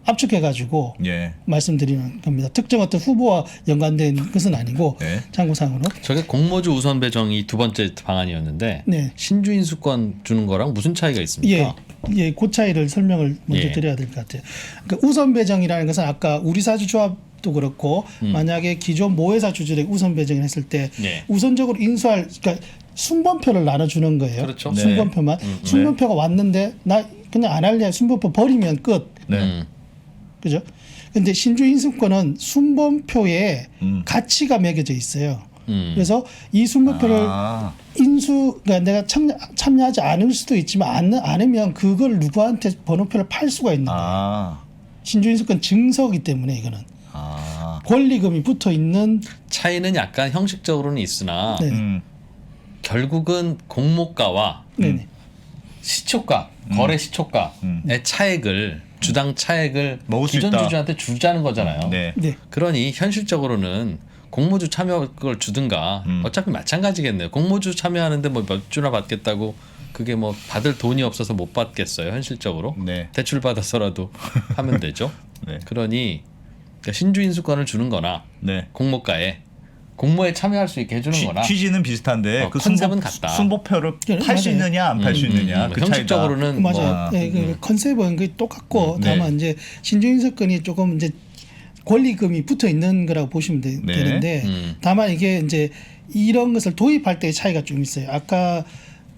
압축해가지고 예. 말씀드리는 겁니다. 특정 어떤 후보와 연관된 것은 아니고 네. 참고사항으로. 저게 공모주 우선 배정이 두 번째 방안이었는데 네. 신주 인수권 주는 거랑 무슨 차이가 있습니까? 예, 그 차이를 설명을 먼저 예. 드려야 될 것 같아요. 그러니까 우선 배정이라는 것은 아까 우리사주조합도 그렇고 만약에 기존 모회사 주주들에게 우선 배정을 했을 때 예. 우선적으로 인수할 그러니까 순번표를 나눠주는 거예요. 그렇죠. 네. 순번표만. 순번표가 왔는데 나 그냥 안 할래 순번표 버리면 끝. 네. 그죠? 근데 신주 인수권은 순번표에 가치가 매겨져 있어요. 그래서 이 순번표를 아. 그러니까 내가 참여하지 않을 수도 있지만 않으면 그걸 누구한테 번호표를 팔 수가 있는 거예요. 아. 신주 인수권 증서이기 때문에 이거는 아. 권리금이 붙어 있는 차이는 약간 형식적으로는 있으나 네. 결국은 공모가와 네네. 시초가, 거래 시초가의 차액을 주당 차액을 먹을 수 기존 있다. 주주한테 주자는 거잖아요. 네. 네. 그러니 현실적으로는 공모주 참여를 주든가 어차피 마찬가지겠네요. 공모주 참여하는데 뭐 몇 주나 받겠다고 그게 뭐 받을 돈이 없어서 못 받겠어요 현실적으로. 네. 대출 받아서라도 하면 되죠. 네. 그러니 그러니까 신주 인수권을 주는거나 네. 공모에 참여할 수 있게 해주는거나 취지는 비슷한데 그 컨셉은 같다. 순보표를 팔 수 맞아요. 있느냐 안 팔 수 있느냐 그 차이다. 형식적으로는 맞아요. 뭐, 네, 그 컨셉은 거의 똑같고 네. 다만 이제 신주인수권이 조금 이제 권리금이 붙어 있는 거라고 보시면 네. 되는데 다만 이게 이제 이런 것을 도입할 때의 차이가 좀 있어요. 아까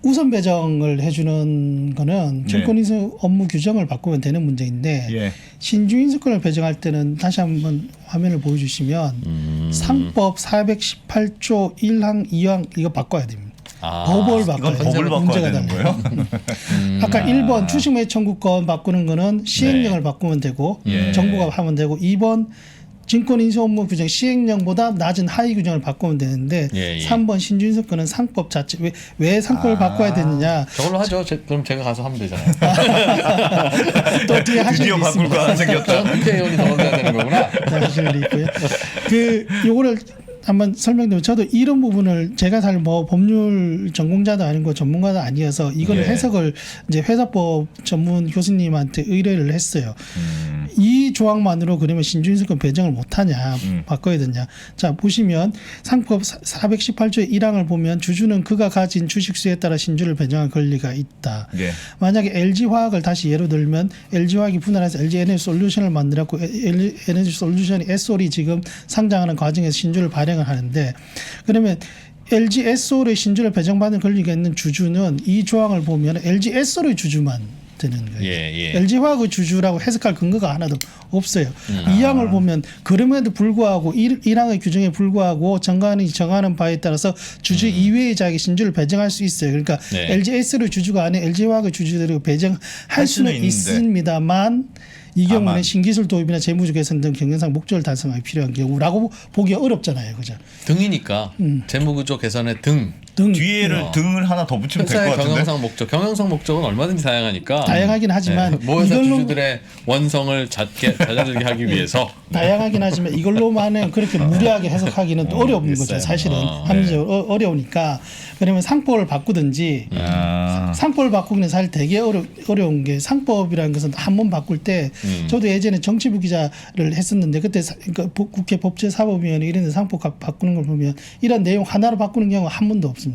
우선 배정을 해주는 거는 증권인수 업무 규정을 바꾸면 되는 문제인데 예. 신주인수권을 배정할 때는 다시 한번 화면을 보여주시면 상법 418조 1항 2항 이거 바꿔야 됩니다. 법을 바꿔야 이건 돼요. 법을 바꿔야 문제가 되는 달라요. 거예요? 아까 1번 주식매매 청구권 바꾸는 거는 시행령을 바꾸면 되고 예. 정부가 하면 되고 2번 증권인수 업무 규정 시행령보다 낮은 하위 규정을 바꾸면 되는데 예. 3번 신주인수권은 상법 자체 왜 상법을 바꿔야 되느냐 저걸로 하죠. 그럼 제가 가서 하면 되잖아요. 또 뒤에 하실 드디어 일이 바꿀 있습니다. 거 하나 생겼다. 국회의원이 넘어가야 되는 거구나. 하실 일이 있고요. 그 요거를 한번 설명드리면 저도 이런 부분을 제가 잘 뭐 법률 전공자도 아니고 전문가도 아니어서 이걸 예. 해석을 이제 회사법 전문 교수님한테 의뢰를 했어요. 이 조항만으로 그러면 신주인수권 배정을 못하냐 바꿔야 되냐. 자 보시면 상법 418조의 1항을 보면 주주는 그가 가진 주식수에 따라 신주를 배정할 권리가 있다. 예. 만약에 LG화학을 다시 예로 들면 LG화학이 분할해서 LG에너지솔루션을 만들었고 LG에너지솔루션이 S올이 지금 상장하는 과정에서 신주를 발행을 하는데 그러면 LG S올의 신주를 배정받는 권리가 있는 주주는 이 조항을 보면 LG S올의 주주만 되는 거예요. 예. LG화학의 주주라고 해석할 근거가 하나도 없어요. 이 항을 보면 그럼에도 불구하고 1항의 규정에 불구하고 정관이 정하는 바에 따라서 주주 이외의 자에게 신주를 배정할 수 있어요. 그러니까 네. LG S의 주주가 아닌 LG화학의 주주들을 배정할 수는 있는데. 있습니다만 이 경우는 다만. 신기술 도입이나 재무적 개선 등 경영상 목적을 달성하기 필요한 경우라고 보기 어렵잖아요. 그죠? 등이니까 재무구조 개선의 등. 뒤에를 등을 하나 더 붙이면 될 것 회사의 같은데. 경영성 목적은 얼마든지 다양하니까. 다양하긴 하지만 모회사 이걸로 주주들의 원성을 잦아들게 하기 위해서 다양하긴 하지만 이걸로만은 그렇게 무리하게 해석하기는 또 어려운 거죠. 글쎄요. 사실은 합리적으로 어려우니까 그러면 상법을 바꾸든지 상법을 바꾸기는 사실 되게 어려운 게 상법이라는 것은 한 번 바꿀 때 저도 예전에 정치부 기자를 했었는데 그때 그러니까 국회 법제사법위원회 이런 데 상법 바꾸는 걸 보면 이런 내용 하나로 바꾸는 경우가 한 번도 없습니다.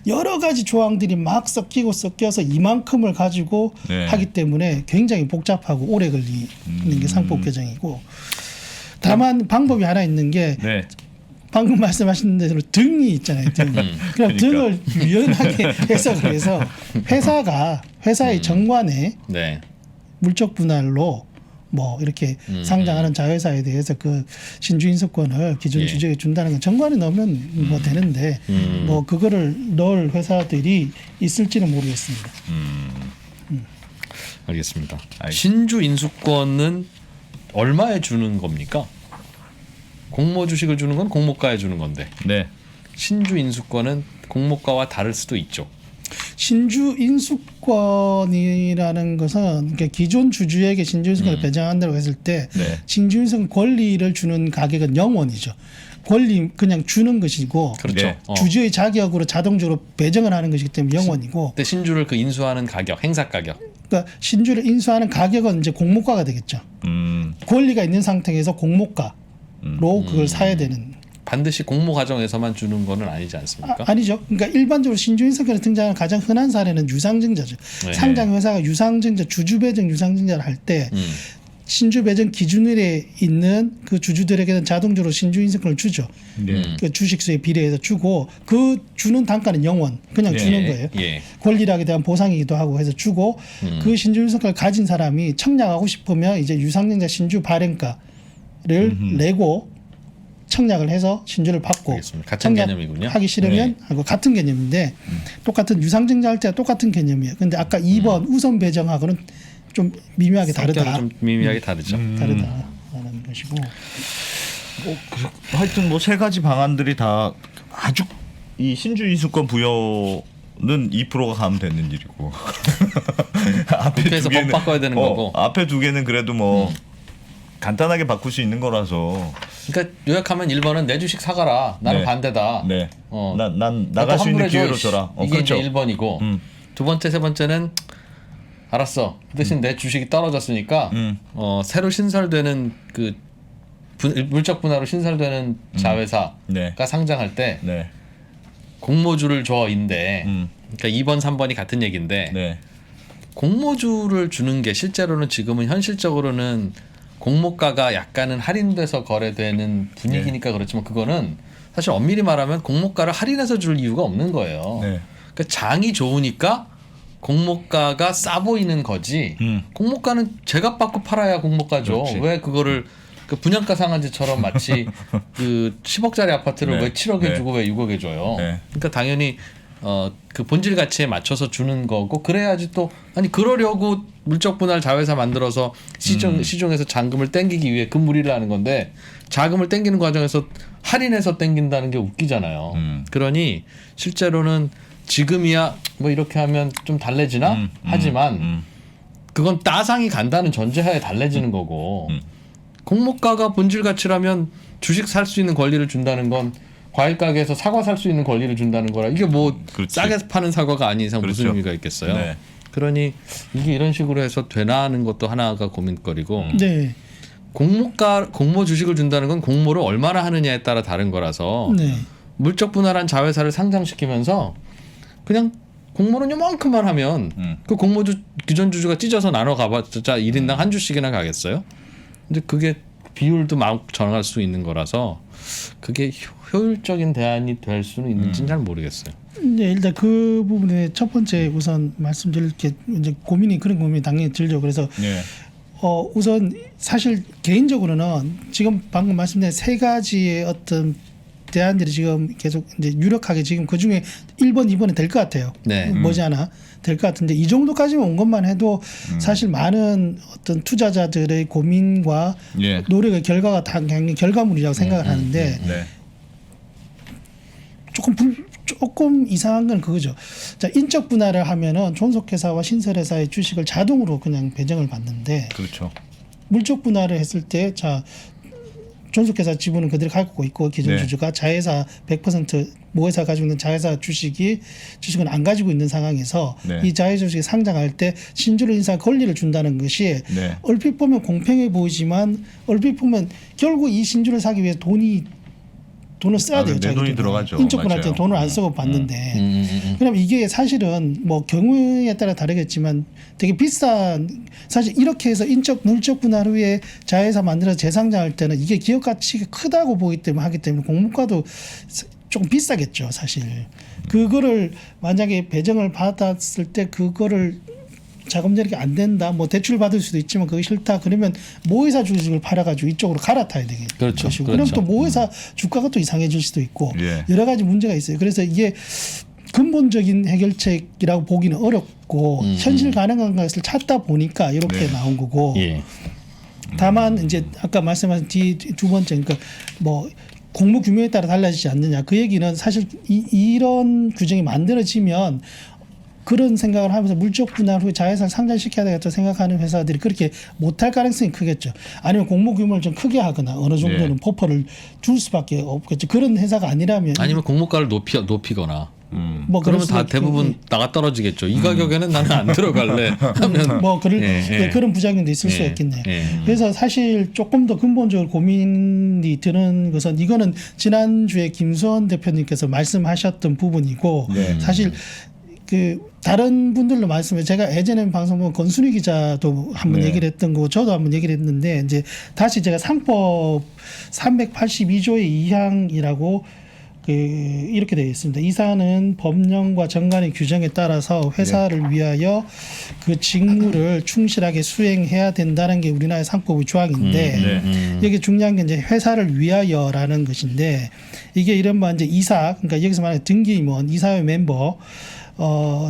여러 가지 조항들이 막 섞여서 이만큼을 가지고 네. 하기 때문에 굉장히 복잡하고 오래 걸리는 게 상법 개정이고 다만 방법이 하나 있는 게 네. 방금 말씀하신 대로 등이 있잖아요. 등. 그럼 그러니까. 등을 유연하게 해석을 해서 회사의 정관에 네. 물적 분할로 뭐 이렇게 상장하는 자회사에 대해서 그 신주인수권을 기준 예. 주주에 준다는 건 정관에 넣으면 뭐 되는데 뭐 그거를 넣을 회사들이 있을지는 모르겠습니다. 알겠습니다. 알겠습니다. 신주 인수권은 얼마에 주는 겁니까? 공모 주식을 주는 건 공모가에 주는 건데 네. 신주 인수권은 공모가와 다를 수도 있죠. 신주 인수권이라는 것은 그러니까 기존 주주에게 신주 인수권을 배정한다고 했을 때 네. 신주 인수권 권리를 주는 가격은 0원이죠. 권리 그냥 주는 것이고 그렇죠. 네. 주주의 자격으로 자동적으로 배정을 하는 것이기 때문에 0원이고 근데 신주를 그 인수하는 가격, 행사 가격. 그러니까 신주를 인수하는 가격은 이제 공모가가 되겠죠. 권리가 있는 상태에서 공모가로 그걸 사야 되는. 반드시 공모 과정에서만 주는 거는 아니지 않습니까? 아니죠. 그러니까 일반적으로 신주인수권에 등장하는 가장 흔한 사례는 유상증자죠. 네. 상장회사가 유상증자, 주주배정 유상증자를 할 때 신주배정 기준일에 있는 그 주주들에게는 자동적으로 신주인수권을 주죠. 네. 그 주식수에 비례해서 주고 그 주는 단가는 0원 그냥 예, 주는 거예요. 예. 권리락에 대한 보상이기도 하고 해서 주고 그 신주인수권을 가진 사람이 청약하고 싶으면 이제 유상증자 신주 발행가를 내고 청약을 해서 신주를 받고 알겠습니다. 같은 개념이군요. 하기 싫으면 하고 같은 개념인데 똑같은 유상증자 할 때와 똑같은 개념이에요. 근데 아까 2번 우선 배정하고는 좀 미묘하게 다르다. 성격이 좀 미미하게 다르죠. 다르다라는 것이고 하여튼 뭐 세 가지 방안들이 다 아주 이 신주 인수권 부여는 2%가 가면 되는 일이고 앞에 국회에서 두 개는- 법 바꿔야 되는 거고. 앞에 두 개는 그래도 뭐 간단하게 바꿀 수 있는 거라서 그러니까 요약하면 1번은 내 주식 사가라. 나는 네. 반대다. 네. 어. 난 나갈 수 있는 기회로 줘라. 이게 그렇죠. 이제 1번이고 두 번째, 세 번째는 알았어. 그 대신 내 주식이 떨어졌으니까 새로 신설되는 그 물적 분할로 신설되는 자회사가 네. 상장할 때 네. 공모주를 줘인데 그러니까 2번, 3번이 같은 얘기인데 네. 공모주를 주는 게 실제로는 지금은 현실적으로는 공모가가 약간은 할인돼서 거래되는 분위기니까 그렇지만 그거는 사실 엄밀히 말하면 공모가를 할인해서 줄 이유가 없는 거예요. 네. 그러니까 장이 좋으니까 공모가가 싸 보이는 거지. 공모가는 제값 받고 팔아야 공모가죠. 그렇지. 왜 그거를 그 분양가 상한제처럼 마치 그 10억짜리 아파트를 네. 왜 7억에 네. 주고 왜 6억에 줘요. 네. 그러니까 당연히 그 본질 가치에 맞춰서 주는 거고 그래야지 또 아니 그러려고 물적 분할 자회사 만들어서 시중에서 잔금을 땡기기 위해 금무리를 하는 건데 자금을 땡기는 과정에서 할인해서 땡긴다는 게 웃기잖아요. 그러니 실제로는 지금이야 뭐 이렇게 하면 좀 달래지나 하지만 그건 따상이 간다는 전제하에 달래지는 거고 공모가가 본질 가치라면 주식 살 수 있는 권리를 준다는 건 과일 가게에서 사과 살 수 있는 권리를 준다는 거라 이게 뭐 그렇지. 싸게 파는 사과가 아닌 이상 무슨 그렇죠. 의미가 있겠어요. 네. 그러니 이게 이런 식으로 해서 되나 하는 것도 하나가 고민거리고 네. 공모 주식을 준다는 건 공모를 얼마나 하느냐에 따라 다른 거라서 네. 물적 분할한 자회사를 상장시키면서 그냥 공모는 요만큼만 하면 그 공모주 기존 주주가 찢어서 나눠 가봤자 1인당 한 주씩이나 가겠어요? 근데 그게 비율도 막 정할 수 있는 거라서 그게 효율적인 대안이 될 수는 있는지는 잘 모르겠어요. 네, 일단 그 부분에 첫 번째 우선 말씀드릴 게 이제 그런 고민이 당연히 들죠. 그래서 네. 우선 사실 개인적으로는 지금 방금 말씀드린 세 가지의 어떤 대안들이 지금 계속 이제 유력하게 지금 그 중에 1번, 2번이 될 것 같아요. 네. 머지않아 될 것 같은데 이 정도까지만 온 것만 해도 사실 많은 어떤 투자자들의 고민과 예. 노력의 결과가 당연히 결과물이라고 생각을 하는데 네. 조금 이상한 건 그거죠. 자, 인적 분할을 하면은 존속회사와 신설회사의 주식을 자동으로 그냥 배정을 받는데 그렇죠. 물적 분할을 했을 때 자 존속회사 지분은 그대로 갖고 있고 기존 네. 주주가 자회사 100% 모회사 가지고 있는 자회사 주식은 안 가지고 있는 상황에서 네. 이 자회사 주식이 상장할 때 신주를 인수할 권리를 준다는 것이 네. 얼핏 보면 공평해 보이지만 얼핏 보면 결국 이 신주를 사기 위해 돈을 써야 돼요. 내 자기 돈이 돈을. 들어가죠. 인적 분할 맞아요. 때는 돈을 안 쓰고 받는데 그럼 이게 사실은 뭐 경우에 따라 다르겠지만 되게 비싼 사실 이렇게 해서 물적 분할 후에 자회사 만들어서 재상장할 때는 이게 기업 가치가 크다고 보기 때문에 하기 때문에 공모가도 조금 비싸겠죠 사실. 그거를 만약에 배정을 받았을 때 그거를 자금 절약이 안 된다. 뭐 대출 받을 수도 있지만 그게 싫다. 그러면 모회사 주식을 팔아가지고 이쪽으로 갈아타야 되겠죠. 그렇죠. 그럼 그렇죠. 또 모회사 주가가 또 이상해질 수도 있고 예. 여러 가지 문제가 있어요. 그래서 이게 근본적인 해결책이라고 보기는 어렵고 현실 가능한 것을 찾다 보니까 이렇게 네. 나온 거고. 예. 다만 이제 아까 말씀하신 두 번째 그러니까 뭐 공모 규모에 따라 달라지지 않느냐 그 얘기는 사실 이런 규정이 만들어지면 그런 생각을 하면서 물적 분할 후에 자회사를 상장시켜야 되겠다 생각하는 회사들이 그렇게 못할 가능성이 크겠죠. 아니면 공모 규모를 좀 크게 하거나 어느 정도는 네. 버퍼를 줄 수밖에 없겠죠. 그런 회사가 아니라면 아니면 공모가를 높이거나 뭐 그럴 그러면 수도 다 있고, 대부분 나가 떨어지겠죠. 이 가격에는 나는 안 들어갈래 하면 뭐 예. 그런 부작용도 있을 예. 수 있겠네요. 예. 그래서 사실 조금 더 근본적으로 고민이 드는 것은 이거는 지난주에 김수원 대표님께서 말씀하셨던 부분이고 네. 사실 그 다른 분들로 말씀해 제가 예전에 방송 보면 권순희 기자도 한번 네. 얘기를 했던 거 저도 한번 얘기를 했는데 이제 다시 제가 상법 382조의 2항이라고 이렇게 되어 있습니다. 이 사안은 법령과 정관의 규정에 따라서 회사를 위하여 그 직무를 충실하게 수행해야 된다는 게 우리나라의 상법의 조항인데 여기 중요한 게 이제 회사를 위하여라는 것인데 이게 이른바 이제 이사 그러니까 여기서 말하는 등기임원 이사회 멤버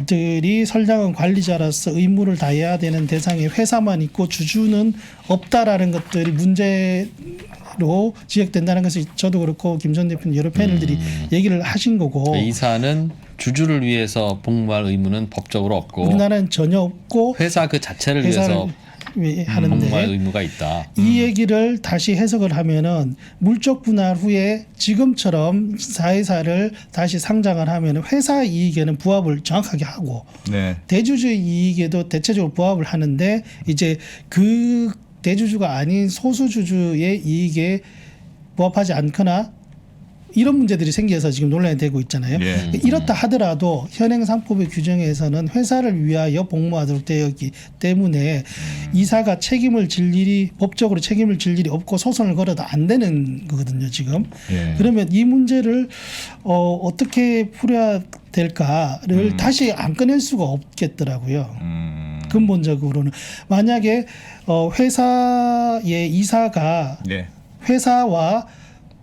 들이 설정한 관리자로서 의무를 다해야 되는 대상에 회사만 있고 주주는 없다라는 것들이 문제로 지적된다는 것을 저도 그렇고 김 전 대표님 여러 패널들이 얘기를 하신 거고 이사는 주주를 위해서 복무할 의무는 법적으로 없고 우리나라는 전혀 없고 회사 그 자체를 회사를 위해서 복무할 하는데 의무가 있다. 이 얘기를 다시 해석을 하면은 물적 분할 후에 지금처럼 사회사를 다시 상장을 하면은 회사 이익에는 부합을 정확하게 하고 네. 대주주의 이익에도 대체적으로 부합을 하는데 이제 그 대주주가 아닌 소수주주의 이익에 부합하지 않거나 이런 문제들이 생겨서 지금 논란이 되고 있잖아요. 예. 이렇다 하더라도 현행 상법의 규정에서는 회사를 위하여 복무하도록 되어 있기 때문에 이사가 책임을 질 일이 법적으로 책임을 질 일이 없고 소송을 걸어도 안 되는 거거든요. 지금. 예. 그러면 이 문제를 어떻게 풀어야 될까를 다시 안 꺼낼 수가 없겠더라고요. 근본적으로는 만약에 회사의 이사가 네. 회사와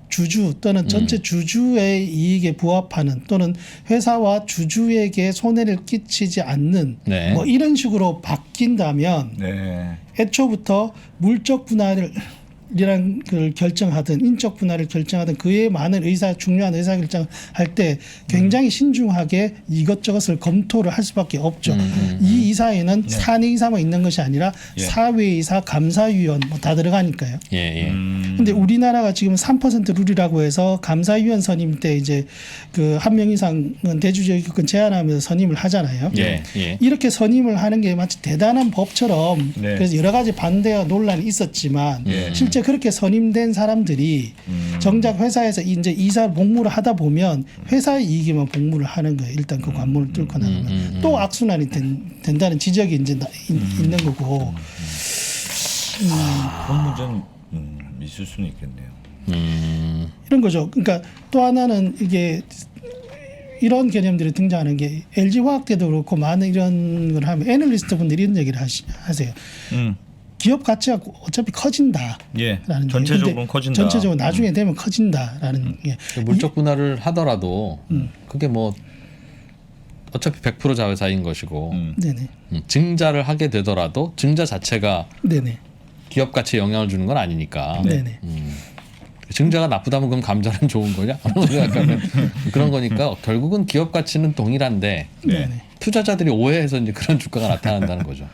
주주 또는 전체 주주의 이익에 부합하는 또는 회사와 주주에게 손해를 끼치지 않는 네. 뭐 이런 식으로 바뀐다면 네. 애초부터 물적 분할이란 걸 결정하든 인적 분할을 결정하든 그에 많은 중요한 의사 결정을 할 때 굉장히 신중하게 이것저것을 검토를 할 수밖에 없죠. 이 이사에는 사내 이사만 있는 것이 아니라 예. 사외이사, 감사위원 뭐 다 들어가니까요. 예, 예. 근데 우리나라가 지금 3% 룰이라고 해서 감사위원 선임 때 이제 그 한 명 이상은 대주주의 의결권 제한하면서 선임을 하잖아요. 예, 예. 이렇게 선임을 하는 게 마치 대단한 법처럼 네. 그래서 여러 가지 반대와 논란이 있었지만 실제 그렇게 선임된 사람들이 정작 회사에서 이제 이사 복무를 하다 보면 회사의 이익에만 복무를 하는 거예요. 일단 그 관문을 뚫고 나가면 또 악순환이 된다는 지적이 이제 있는 거고. 그런 문제는 있을 수는 있겠네요. 이런 거죠. 그러니까 또 하나는 이게 이런 개념들이 등장하는 게 LG 화학 때도 그렇고 많은 이런 걸 하면 애널리스트 분들이 이런 얘기를 하세요. 기업 가치가 어차피 커진다. 예. 라는 전체적으로는 얘기. 커진다. 전체적으로 나중에 되면 커진다라는 게. 물적 분할을 하더라도 그게 뭐 어차피 100% 자회사인 것이고 네네. 증자를 하게 되더라도 증자 자체가 네네. 기업 가치에 영향을 주는 건 아니니까. 네네. 증자가 나쁘다면 그럼 감자는 좋은 거냐? 생각하면 그런 거니까 결국은 기업 가치는 동일한데 네네. 투자자들이 오해해서 이제 그런 주가가 나타난다는 거죠.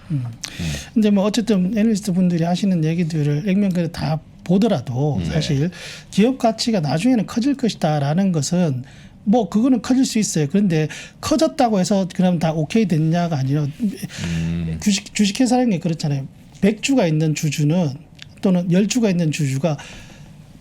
근데 뭐 어쨌든 애널리스트 분들이 하시는 얘기들을 액면가를 다 보더라도 사실 기업 가치가 나중에는 커질 것이다라는 것은 뭐 그거는 커질 수 있어요. 그런데 커졌다고 해서 그럼 다 오케이 됐냐가 아니라 주식회사라는 게 그렇잖아요. 100주가 있는 주주는 또는 10주가 있는 주주가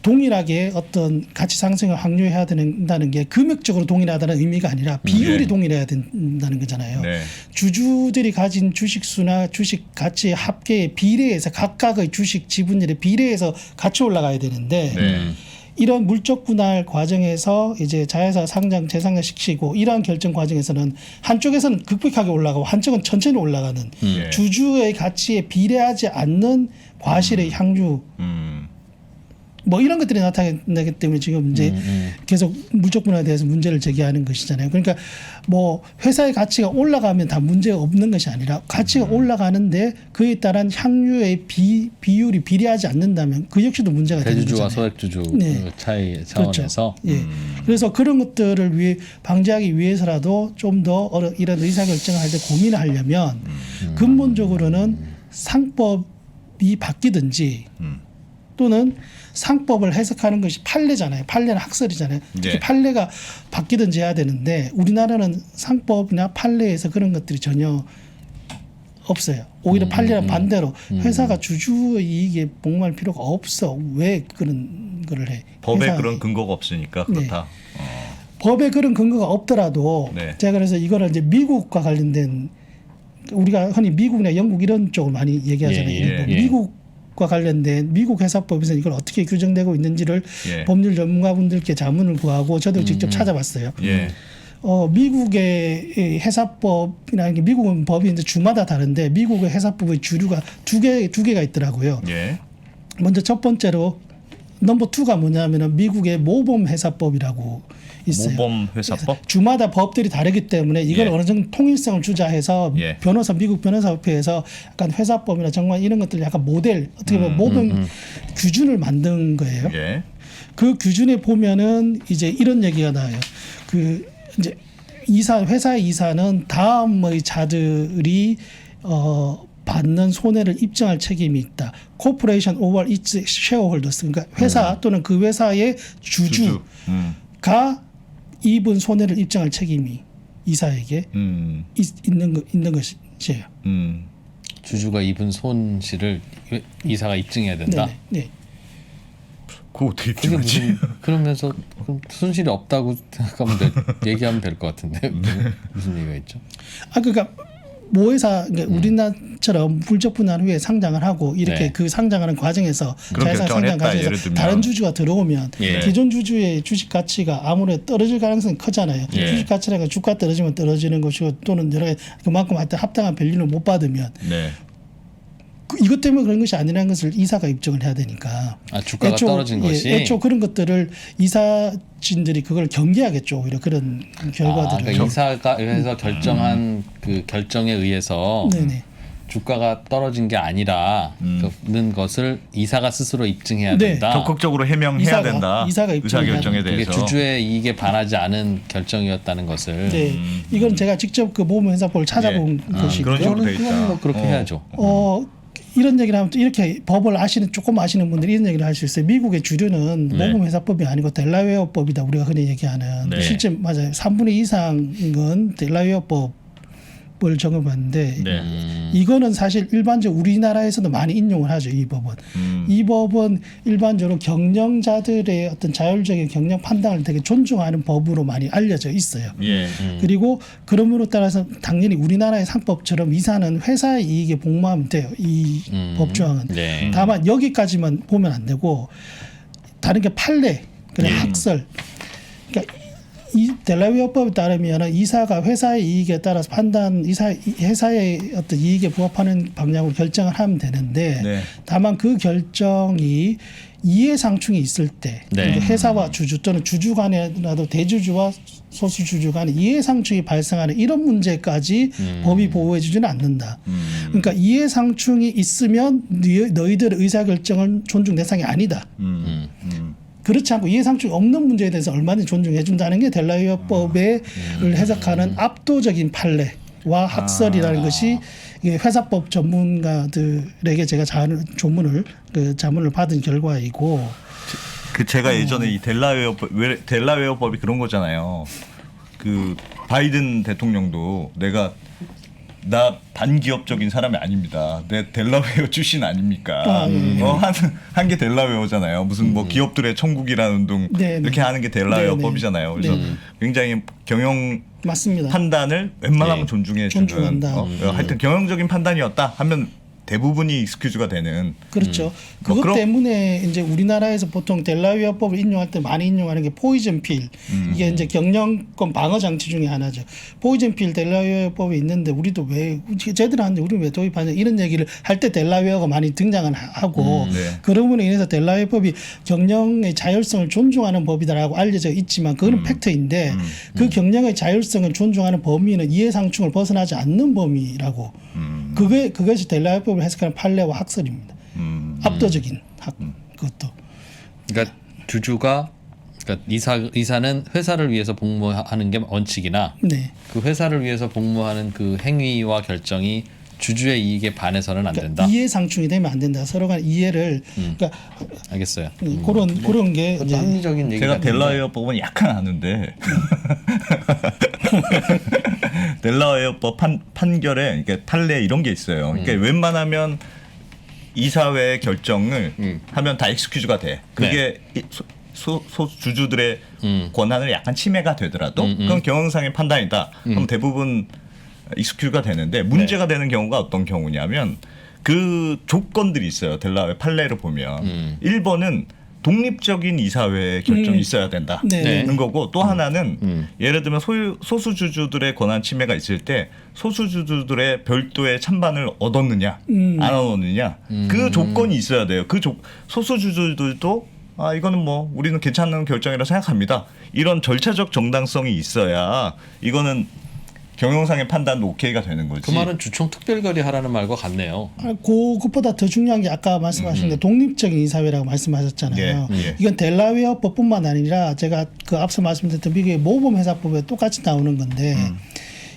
동일하게 어떤 가치 상승을 확률해야 된다는 게 금액적으로 동일하다는 의미가 아니라 비율이 네. 동일해야 된다는 거잖아요. 네. 주주들이 가진 주식수나 주식 가치의 합계에 비례해서 각각의 주식 지분율에 비례해서 같이 올라가야 되는데 네. 이런 물적 분할 과정에서 이제 자회사 상장 재상장시키고 이러한 결정 과정에서는 한쪽에서는 급격하게 올라가고 한쪽은 천천히 올라가는 예. 주주의 가치에 비례하지 않는 과실의 향유 뭐 이런 것들이 나타나기 때문에 지금 이제 계속 물적 분할에 대해서 문제를 제기하는 것이잖아요. 그러니까 뭐 회사의 가치가 올라가면 다 문제가 없는 것이 아니라 가치가 올라가는데 그에 따른 향유의 비율이 비례하지 않는다면 그 역시도 문제가 되는 대주주와 거잖아요. 소액주주 네. 차이 차원에서 그렇죠. 예. 그래서 그런 것들을 방지하기 위해서라도 좀 더 이런 의사결정을 할 때 고민을 하려면 근본적으로는 상법이 바뀌든지 또는 상법을 해석하는 것이 판례잖아요. 판례는 학설이잖아요. 특히 네. 판례가 바뀌든지 해야 되는데 우리나라는 상법이나 판례에서 그런 것들이 전혀 없어요. 오히려 판례랑 반대로 회사가 주주의 이익에 복무할 필요가 없어. 왜 그런 거를 해? 법에 회사- 그런 근거가 없으니까 그렇다. 법에 그런 근거가 없더라도 네. 제가 그래서 이거를 이제 미국과 관련된 우리가 흔히 미국이나 영국 이런 쪽을 많이 얘기하잖아요. 예, 예. 미국과 관련된 미국 회사법에서 이걸 어떻게 규정되고 있는지를 예. 법률 전문가분들께 자문을 구하고 저도 직접 찾아봤어요. 예. 미국의 회사법이라는 게 미국은 법이 이제 주마다 다른데 미국의 회사법의 주류가 두 개가 있더라고요. 예. 먼저 첫 번째로 넘버 2가 뭐냐면은 미국의 모범 회사법이라고 있어요. 모범 회사법? 주마다 법들이 다르기 때문에 이걸 예. 어느 정도 통일성을 주자 해서 예. 미국 변호사협회에서 약간 회사법이나 정말 이런 것들 약간 모델 어떻게 보면 모범 규준을 만든 거예요. 예. 그 규준에 보면은 이제 이런 얘기가 나와요. 그 이제 회사의 이사는 다음의 자들이 받는 손해를 입증할 책임이 있다. Corporation or its shareholders, 그러니까 회사 또는 그 회사의 주주가 입은 손해를 입증할 책임이 이사에게 있는 것이에요. 주주가 입은 손실을 이사가 입증해야 된다. 네. 그거 어떻게 그게 입증하지? 그러면서 그럼 손실이 없다고 생각하면 얘기하면 될 것 같은데 무슨 얘기가 있죠? 그러니까 모회사 그러니까 우리나라처럼 물적 분할 후에 상장을 하고 이렇게 네. 그 상장하는 과정에서 그런 자회사 결정을 상장 했다, 예를 과정에서 들면. 다른 주주가 들어오면 예. 기존 주주의 주식 가치가 아무래도 떨어질 가능성이 크잖아요. 예. 주식 가치라가 주가 떨어지면 떨어지는 것이고 또는 여러 가지 그만큼 하여튼 합당한 밸류를 못 받으면 네. 이것 때문에 그런 것이 아니라는 것을 이사가 입증을 해야 되니까. 주가가 떨어진 것이 애초 그런 것들을 이사진들이 그걸 경계하겠죠. 오히려 그런 결과들을. 그러니까 이사가 해서 결정한 그 결정에 의해서 네네. 주가가 떨어진 게 아니라는 것을 이사가 스스로 입증해야 네. 된다. 적극적으로 해명해야 된다. 이사가 입증해야 의사결정에 그게 대해서. 주주의 이익에 반하지 않은 결정이었다는 것을. 네, 이건 제가 직접 그 모범회사법을 찾아본 것이고요. 그런 식으로 돼 있다. 그건 뭐 그렇게 해야죠. 이런 얘기를 하면 또 이렇게 법을 조금 아시는 분들이 이런 얘기를 할 수 있어요. 미국의 주류는 네. 모범회사법이 아니고 델라웨어법이다. 우리가 흔히 얘기하는. 네. 실제 맞아요. 3분의 2 이상은 델라웨어법을 적용받는데 네. 이거는 사실 일반적으로 우리나라에서도 많이 인용을 하죠. 이 법은. 이 법은 일반적으로 경영자들의 어떤 자율적인 경영 판단을 되게 존중하는 법으로 많이 알려져 있어요. 예. 그리고 그럼으로 따라서 당연히 우리나라의 상법처럼 이사는 회사의 이익에 복무하면 돼요. 이 법조항은. 네. 다만 여기까지만 보면 안 되고 다른 게 판례, 그다음 학설. 그러니까 이 델라웨어법에 따르면 이사가 회사의 이익에 따라서 회사의 어떤 이익에 부합하는 방향으로 결정을 하면 되는데 네. 다만 그 결정이 이해상충이 있을 때 네. 그러니까 회사와 주주 또는 주주 간에라도 대주주와 소수주주 간에 이해상충이 발생하는 이런 문제까지 법이 보호해주지는 않는다. 그러니까 이해상충이 있으면 너희들의 의사결정은 존중 대상이 아니다. 그렇지 않고 이해상충이 없는 문제에 대해서 얼마든지 존중해 준다는 게 델라웨어법을 해석하는 압도적인 판례와 학설이라는 것이 이게 회사법 전문가들에게 제가 자문을 받은 결과이고 그 제가 예전에 이 델라웨어법이 그런 거잖아요. 그 바이든 대통령도 나 반기업적인 사람이 아닙니다. 내 델라웨어 출신 아닙니까? 한 게 델라웨어잖아요. 무슨 뭐 기업들의 천국이라는 운동 네네. 이렇게 하는 게 델라웨어법이잖아요. 그래서 굉장히 경영 맞습니다. 판단을 웬만하면 존중해 주는 존중한다. 하여튼 경영적인 판단이었다 하면 대부분이 익스큐즈가 되는. 그렇죠. 뭐 그것 때문에 이제 우리나라에서 보통 델라웨어법을 인용할 때 많이 인용하는 게 포이즌 필. 이게 이제 경영권 방어 장치 중에 하나죠. 포이즌 필 델라웨어법이 있는데 우리도 왜 제대로 하는데 우리는 왜 도입하냐 이런 얘기를 할 때 델라웨어가 많이 등장을 하고 네. 그런 분에 인해서 델라웨어법이 경영의 자율성을 존중하는 법이다라고 알려져 있지만 그거는 팩트인데 그 경영의 자율성을 존중하는 범위는 이해상충을 벗어나지 않는 범위라고 그것이 델라웨어법을 해석하는 판례와 학설입니다. 압도적인 그것도. 그러니까 주주가 그러니까 이사는 회사를 위해서 복무하는 게 원칙이나 네. 그 회사를 위해서 복무하는 그 행위와 결정이 주주의 이익에 반해서는 안 된다. 그러니까 이해상충이 되면 안 된다. 서로 간 이해를 그러니까 알겠어요. 그런 게 이제 합리적인 얘기가 제가 델라웨어법은 약간 아는데 델라웨어법 판결에 이게 판례 이런 게 있어요. 그러니까 웬만하면 이사회 결정을 하면 다 익스큐즈가 돼. 그게 주주들의 권한을 약간 침해가 되더라도 그건 경영상의 판단이다. 그럼 대부분 익스큐즈가 되는데 문제가 되는 경우가 어떤 경우냐면 그 조건들이 있어요. 델라웨어 판례를 보면 1번은 독립적인 이사회 결정이 있어야 된다는 네. 거고 또 하나는 예를 들면 소수주주들의 권한 침해가 있을 때 소수주주들의 별도의 찬반을 얻었느냐 안 얻었느냐 그 조건이 있어야 돼요. 그 소수주주들도 이거는 뭐 우리는 괜찮은 결정이라고 생각합니다. 이런 절차적 정당성이 있어야 이거는 경영상의 판단도 오케이가 되는 거지. 그 말은 주총 특별결의 하라는 말과 같네요. 그것보다 더 중요한 게 아까 말씀하신 게 독립적인 이사회라고 말씀하셨잖아요. 예. 이건 델라웨어법뿐만 아니라 제가 그 앞서 말씀드렸던 미국의 모범회사법에 똑같이 나오는 건데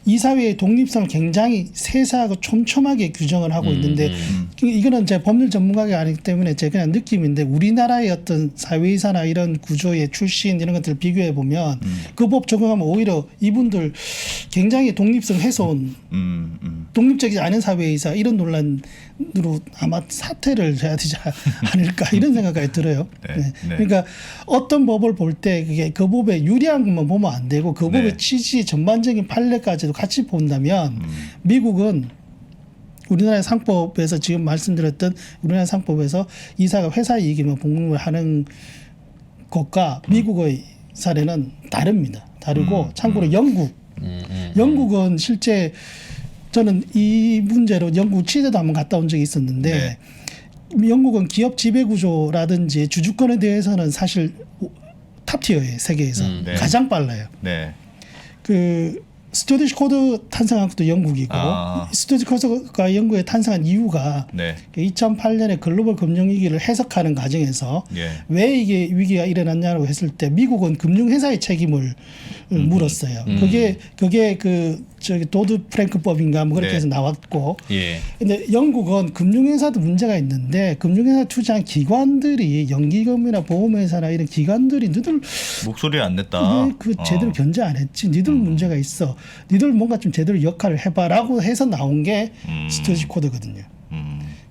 이사회의 독립성을 굉장히 세세하고 촘촘하게 규정을 하고 있는데 이거는 제 법률 전문가가 아니기 때문에 제 그냥 느낌인데 우리나라의 어떤 사회이사나 이런 구조의 출신 이런 것들을 비교해 보면 그 법 적용하면 오히려 이분들 굉장히 독립성 훼손 독립적이지 않은 사회이사 이런 논란으로 아마 사퇴를 해야 되지 않을까 이런 생각이 들어요. 네, 네. 네. 그러니까 어떤 법을 볼 때 그게 그 법에 유리한 것만 보면 안 되고 그 법의 네. 취지 전반적인 판례까지도 같이 본다면 미국은 우리나라의 상법에서 지금 말씀드렸던 우리나라 상법에서 이사가 회사 이익이면 복무를 하는 것과 미국의 사례는 다르고 참고로 영국은 실제 저는 이 문제로 영국 취재도 한번 갔다 온 적이 있었는데 영국은 기업 지배 구조라든지 주주권에 대해서는 사실 탑티어예요. 세계에서 네. 가장 빨라요. 네. 그 스튜디시 코드 탄생한 것도 영국이고 스튜디시 코드가 영국에 탄생한 이유가 네. 2008년에 글로벌 금융위기를 해석하는 과정에서 예. 왜 이게 위기가 일어났냐고 했을 때 미국은 금융회사의 책임을 물었어요. 그게 그 저기 도드 프랭크법인가 뭐 그렇게 네. 해서 나왔고. 예. 근데 영국은 금융회사도 문제가 있는데 금융회사 투자한 기관들이 연기금이나 보험회사나 이런 기관들이 너들 목소리를 안 냈다. 왜 그 제대로 견제 안 했지? 니들 문제가 있어. 니들 뭔가 좀 제대로 역할을 해봐라고 해서 나온 게 스튜디시 코드거든요.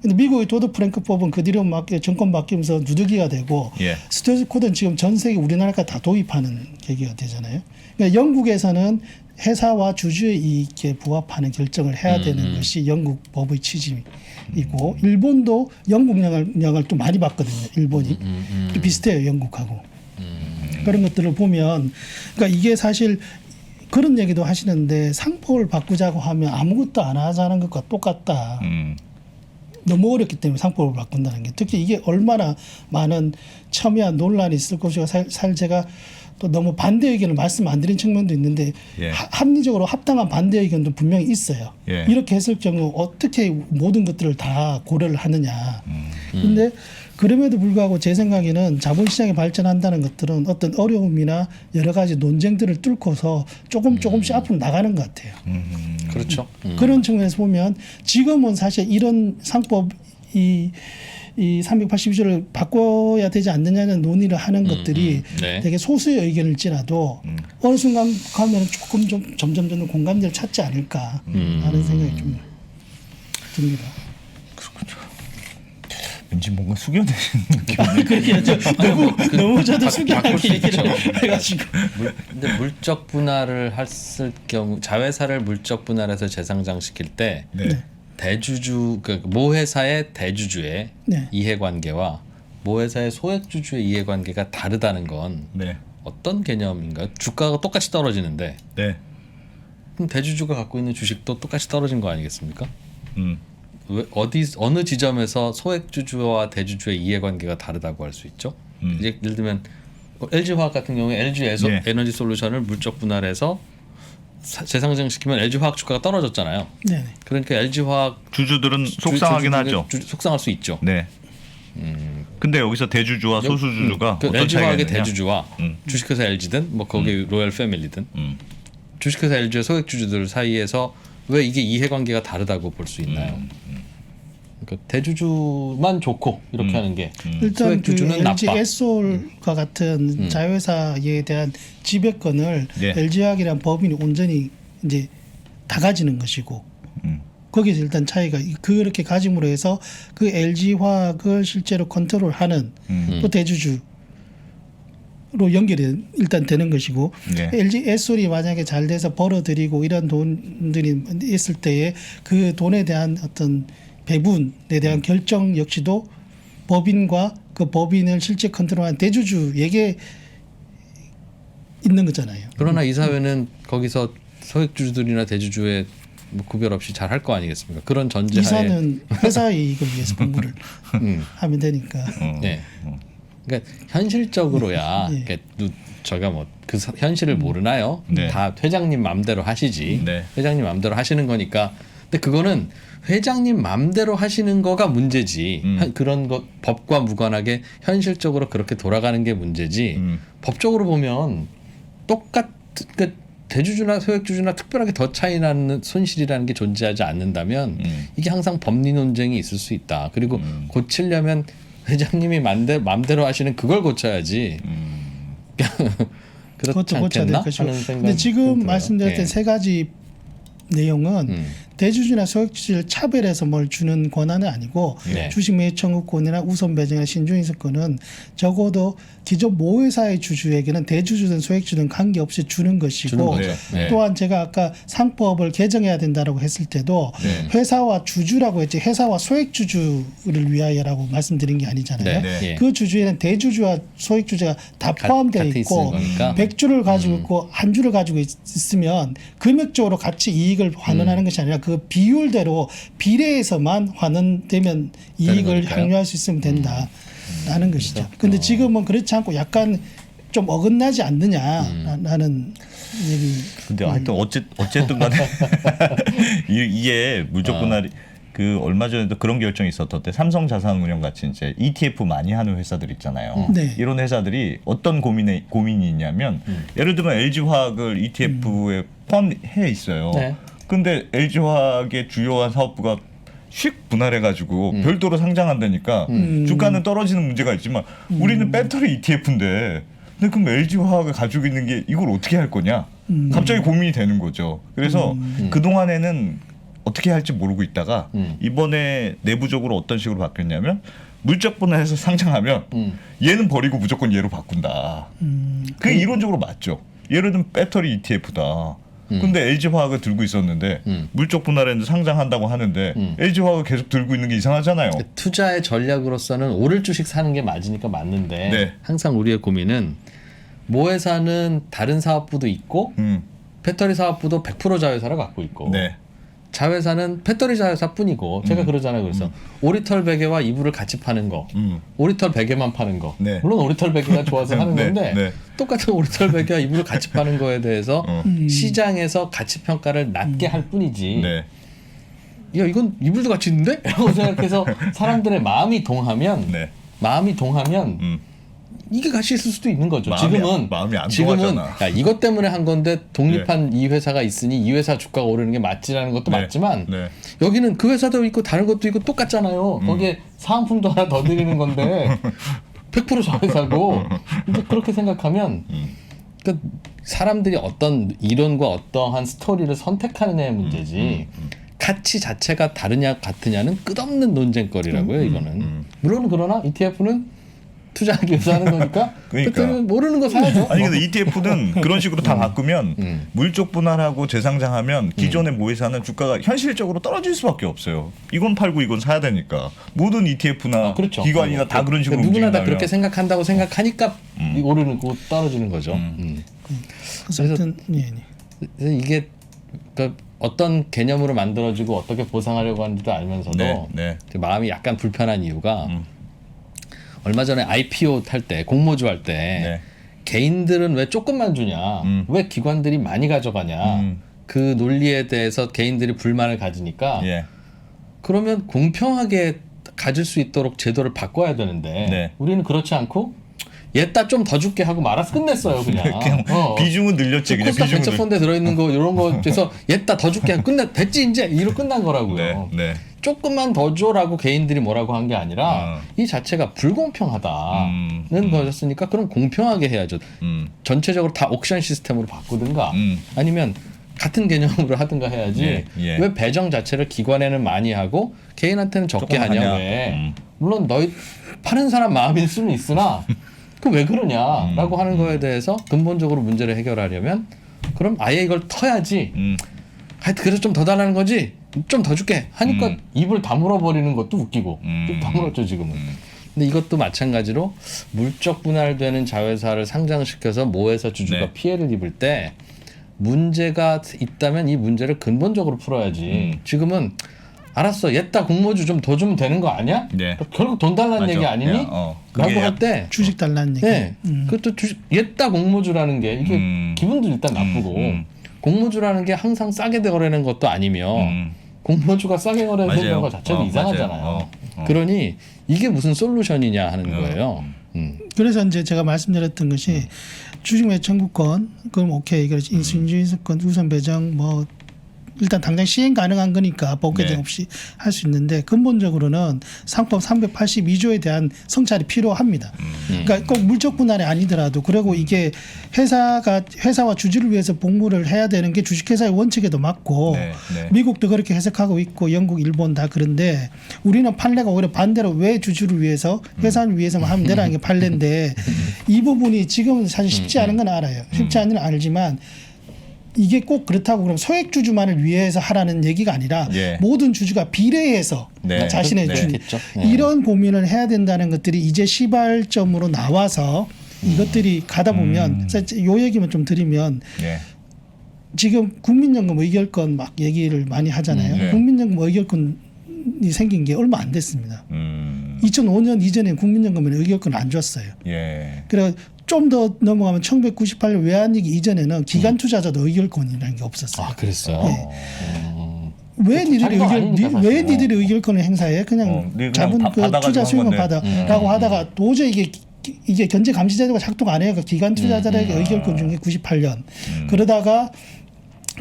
근데 미국의 도드 프랭크법은 그 뒤로 정권 바뀌면서 누더기가 되고 예. 스튜디시 코드는 지금 전 세계 우리나라가 다 도입하는 계기가 되잖아요. 그러니까 영국에서는 회사와 주주의 이익에 부합하는 결정을 해야 되는 것이 영국 법의 취지이고 일본도 영국 영향을 또 많이 받거든요. 일본이 비슷해요. 영국하고. 그런 것들을 보면 그러니까 이게 사실 그런 얘기도 하시는데 상법을 바꾸자고 하면 아무것도 안 하자는 것과 똑같다. 너무 어렵기 때문에 상법을 바꾼다는 게 특히 이게 얼마나 많은 첨예한 논란이 있을 것이고 제가 또 너무 반대 의견을 말씀 안 드린 측면도 있는데 예. 합리적으로 합당한 반대 의견도 분명히 있어요. 예. 이렇게 했을 경우 어떻게 모든 것들을 다 고려를 하느냐. 그런데 그럼에도 불구하고 제 생각에는 자본시장이 발전한다는 것들은 어떤 어려움이나 여러 가지 논쟁들을 뚫고서 조금씩 앞으로 나가는 것 같아요. 그렇죠. 그런 측면에서 보면 지금은 사실 이런 상법 이 382조를 바꿔야 되지 않느냐는 논의를 하는 것들이 네. 되게 소수의 의견일지라도 어느 순간 가면 조금 좀 점점 공감대를 찾지 않을까 하는 생각이 좀 듭니다. 왠지 뭔가 숙여내는 느낌. 그게 너무 저도 숙연하게 바꿀 수 있죠. 얘기를 해가지고 근데 물적 분할을 했을 경우 자회사를 물적 분할해서 재상장시킬 때 네. 대주주 모 회사의 대주주의 네. 이해관계와 모 회사의 소액주주의 이해관계가 다르다는 건 네. 어떤 개념인가요? 주가가 똑같이 떨어지는데 네. 그럼 대주주가 갖고 있는 주식도 똑같이 떨어진 거 아니겠습니까? 음. 왜 어느 지점에서 소액주주와 대주주의 이해관계가 다르다고 할 수 있죠? 이제 예를 들면 LG화학 같은 경우에 LG 네. 에너지 솔루션을 물적 분할해서 재상장시키면 LG화학 주가가 떨어졌잖아요. 네. 그러니까 LG화학 주주들은 속상하긴 하죠. 속상할 수 있죠. 네. 근데 여기서 대주주와 소수주주가 그 어떤 차이가 LG화학의 있느냐? 대주주와 주식회사 LG든 뭐 거기 로열 패밀리든 주식회사 LG의 소액주주들 사이에서 왜 이게 이해관계가 다르다고 볼 수 있나요? 그러니까 대주주만 좋고 이렇게 하는 게 일단 그 소액주주는 LG 나빠. 에솔과 같은 자회사에 대한 지배권을 네. LG화학이라는 법인이 온전히 이제 다 가지는 것이고 거기서 일단 차이가 그렇게 가짐으로 해서 그 LG화학을 실제로 컨트롤하는 또 대주주로 연결이 일단 되는 것이고 네. LG 에솔이 만약에 잘 돼서 벌어들이고 이런 돈들이 있을 때에 그 돈에 대한 어떤 배분에 대한 결정 역시도 법인과 그 법인을 실제 컨트롤한 대주주에게 있는 거잖아요. 그러나 이 사회는 거기서 소액주주들이나 대주주의 뭐 구별 없이 잘 할 거 아니겠습니까? 그런 전제하에 이사는 회사 이익을 위해서 공부를 하면 되니까. 네. 그러니까 현실적으로야 네. 그러니까 저희가 뭐 그 현실을 모르나요? 네. 다 회장님 맘대로 하시지. 네. 회장님 맘대로 하시는 거니까. 근데 그거는 회장님 맘대로 하시는 거가 문제지. 그런 것 법과 무관하게 현실적으로 그렇게 돌아가는 게 문제지. 법적으로 보면 그러니까 대주주나 소액주주나 특별하게 더 차이 나는 손실이라는 게 존재하지 않는다면 이게 항상 법리 논쟁이 있을 수 있다. 그리고 고치려면 회장님이 마음대로 하시는 그걸 고쳐야지. 그렇지 그것도 고쳐야 될 않겠나 것이고. 하는 생각이 근데 지금 들어요. 말씀드렸던 예. 세 가지 내용은 대주주나 소액주주를 차별해서 뭘 주는 권한은 아니고 네. 주식 매입 청구권이나 우선 배정이나 신중인수권은 적어도 기존 모회사의 주주에게는 대주주든 소액주든 관계없이 주는 것이고 주는 거죠. 네. 또한 제가 아까 상법을 개정해야 된다라고 했을 때도 네. 회사와 주주라고 했지 회사와 소액주주를 위하여라고 말씀드린 게 아니잖아요. 네. 네. 그 주주에는 대주주와 소액주주가 다 포함되어 같이 있고 있는 거니까. 100주를 가지고 있고 한 주를 가지고 있으면 금액적으로 같이 이익을 환원하는 것이 아니라 그 비율대로 비례해서만 환원되면 이익을 거니까요. 향유할 수 있으면 된다라는 것이죠. 근데 지금은 그렇지 않고 약간 좀 어긋나지 않느냐라는 얘기. 근데 하여튼 어쨌든 간에 이게 물적 분할이 그 얼마 전에도 그런 결정이 있었던데 삼성자산운용 같이 이제 ETF 많이 하는 회사들 있잖아요. 네. 이런 회사들이 어떤 고민이 있냐면 예를 들면 LG화학을 ETF에 포함해 있어요. 네. 근데 LG화학의 주요한 사업부가 휙 분할해가지고 별도로 상장한다니까 주가는 떨어지는 문제가 있지만 우리는 배터리 ETF인데 근데 그럼 LG화학을 가지고 있는 게 이걸 어떻게 할 거냐? 갑자기 고민이 되는 거죠. 그래서 그동안에는 어떻게 할지 모르고 있다가 이번에 내부적으로 어떤 식으로 바뀌었냐면 물적 분할해서 상장하면 얘는 버리고 무조건 얘로 바꾼다. 그게 이론적으로 맞죠. 예를 들면 배터리 ETF다. 근데 LG화학을 들고 있었는데 물적 분할했는데 상장한다고 하는데 LG화학을 계속 들고 있는 게 이상하잖아요. 투자의 전략으로서는 오를 주식 사는 게 맞으니까 맞는데 네. 항상 우리의 고민은 모회사는 다른 사업부도 있고 배터리 사업부도 100% 자회사를 갖고 있고 네. 자회사는 배터리 자회사뿐이고 제가 그러잖아요. 그래서 오리털 베개와 이불을 같이 파는 거, 오리털 베개만 파는 거. 네. 물론 오리털 베개가 좋아서 하는 네, 건데 네. 똑같은 오리털 베개와 이불을 같이 파는 거에 대해서 시장에서 가치 평가를 낮게 할 뿐이지. 네. 야 이건 이불도 같이 있는데? 라고 생각해서 사람들의 마음이 동하면 네. 이게 같이 있을 수도 있는 거죠. 마음이 안 지금은 통하잖아. 야, 이것 때문에 한 건데 독립한 이 회사가 있으니 이 회사 주가가 오르는 게 맞지라는 것도 네. 맞지만 네. 여기는 그 회사도 있고 다른 것도 있고 똑같잖아요. 거기에 사은품도 하나 더 드리는 건데 100% 자회사고 이제 그렇게 생각하면 그러니까 사람들이 어떤 이론과 어떠한 스토리를 선택하느냐의 문제지 가치 자체가 다르냐 같으냐는 끝없는 논쟁거리라고요. 이거는 물론 그러나 ETF는 투자하기 위해서 하는 거니까 그러니까. 모르는 거 사야죠. 아니 근데 ETF는 그런 식으로 다 바꾸면 물적 분할하고 재상장하면 기존의 모회사는 주가가 현실적으로 떨어질 수밖에 없어요. 이건 팔고 이건 사야 되니까 모든 ETF나 그렇죠. 기관이나 다 그런 식으로 누구나 다 움직인다면. 그렇게 생각한다고 생각하니까 오르는 거 떨어지는 거죠. 그래서 하여튼 예. 그래서 이게 그러니까 어떤 개념으로 만들어지고 어떻게 보상하려고 하는지도 알면서도 네, 네. 마음이 약간 불편한 이유가 얼마 전에 IPO 탈 때 공모주 할 때 네. 개인들은 왜 조금만 주냐 왜 기관들이 많이 가져가냐 그 논리에 대해서 개인들이 불만을 가지니까 예. 그러면 공평하게 가질 수 있도록 제도를 바꿔야 되는데 네. 우리는 그렇지 않고 얘따 좀 더 줄게 하고 말아서 끝냈어요 그냥. 그냥 비중은 늘렸지 그냥 코스닥 비중은 벤처펀드에 들어있는 거 이런 거에서 얘따 더 줄게 됐지 이제 이로 끝난 거라고요. 네. 네. 조금만 더 줘라고 개인들이 뭐라고 한 게 아니라 이 자체가 불공평하다는 거였으니까 그럼 공평하게 해야죠. 전체적으로 다 옥션 시스템으로 바꾸든가 아니면 같은 개념으로 하든가 해야지. 예, 예. 왜 배정 자체를 기관에는 많이 하고 개인한테는 적게 조금 하냐 하냐. 왜. 물론 너희 파는 사람 마음일 수는 있으나 그 왜 그러냐라고 하는 거에 대해서 근본적으로 문제를 해결하려면 그럼 아예 이걸 터야지. 하여튼 그래서 좀 더 달라는 거지 좀 더 줄게 하니까 입을 다물어 버리는 것도 웃기고 입 다물었죠 지금은. 근데 이것도 마찬가지로 물적 분할되는 자회사를 상장시켜서 모회사 주주가 네. 피해를 입을 때 문제가 있다면 이 문제를 근본적으로 풀어야지. 지금은 알았어 얘따 공모주 좀 더 주면 되는 거 아니야? 네. 결국 돈 달라는 맞아. 얘기 아니니? 야, 그게 라고 할 때 주식 달라는 얘기. 네. 그것도 얘따 공모주라는 게 이게 기분도 일단 나쁘고 공모주라는 게 항상 싸게 거래하는 것도 아니며 공모주가 싸게 거래되는 맞아요. 거 자체도 이상하잖아요. 맞아요. 그러니 이게 무슨 솔루션이냐 하는 거예요. 그래서 이제 제가 말씀드렸던 것이 주식 매수 청구권 그럼 오케이 그렇지 인수인주인권 우선 배정 뭐 일단 당장 시행 가능한 거니까 법규 네. 없이 할 수 있는데 근본적으로는 상법 382조에 대한 성찰이 필요합니다. 그러니까 꼭 물적 분할이 아니더라도 그리고 이게 회사와 주주를 위해서 복무를 해야 되는 게 주식회사의 원칙에도 맞고 네, 네. 미국도 그렇게 해석하고 있고 영국, 일본 다 그런데 우리는 판례가 오히려 반대로 왜 주주를 위해서 회사를 위해서만 하면 되라는 게 판례인데 이 부분이 지금은 사실 쉽지 않은 건 알아요. 쉽지 않은 건 알지만 이게 꼭 그렇다고 그러면 소액 주주만을 위해서 하라는 얘기가 아니라 예. 모든 주주가 비례해서 네. 자신의 네. 주 그렇겠죠. 네. 이런 고민을 해야 된다는 것들이 이제 시발점으로 나와서 이것들이 가다 보면 요 얘기만 좀 드리면 예. 지금 국민연금 의결권 막 얘기를 많이 하잖아요. 네. 국민연금 의결권이 생긴 게 얼마 안 됐습니다. 2005년 이전에 국민연금에는 의결권을 안 줬어요. 예. 그래 좀 더 넘어가면 1998년 외환위기 이전에는 기관 투자자도 의결권이라는 게 없었어요. 아 그랬어요. 왜 니들이 자리가 아니니까 사실. 왜 니들이 의결권을 행사해? 그냥 그냥 자본 그 받아가지고 투자 한 수익만 건데. 받아라고 하다가 도저히 이게 견제 감시 제도가 작동 안 해요. 그 기관 투자자들에게 의결권 준 게 98년. 그러다가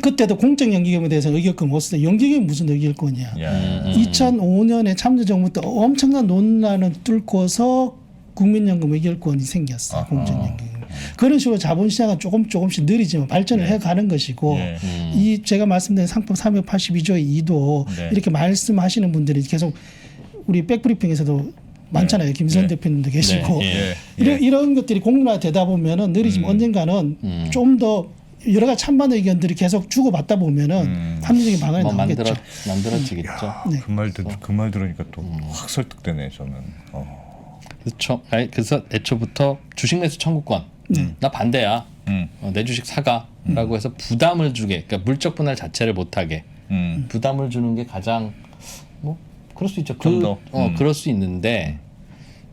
그때도 공적 연기금에 대해서 의결권 못 썼어요. 연기금이 무슨 의결권이야? 야. 2005년에 참여정부 때 엄청난 논란을 뚫고서 국민연금 의결권이 생겼어요. 아하. 공적연기금. 그런 식으로 자본시장은 조금씩 느리지만 발전을 해가는 것이고 예. 이 제가 말씀드린 상법 382조의 2도 네. 이렇게 말씀하시는 분들이 계속 우리 백브리핑에서도 많잖아요. 김선 네. 대표님도 계시고 네. 예. 이런 것들이 공론화되다 보면은 느리지만 언젠가는 좀 더 여러 가지 찬반 의견들이 계속 주고받다 보면은 합리적인 방안이 뭐 나오겠죠. 만들어지겠죠. 네. 그 말 들으니까 또 확 설득되네 저는. 그렇죠. 그래서 애초부터 주식 매수 청구권 나 반대야. 내 주식 사가라고 해서 부담을 주게, 그러니까 물적 분할 자체를 못하게 부담을 주는 게 가장 뭐 그럴 수 있죠. 좀 더. 그럴 수 있는데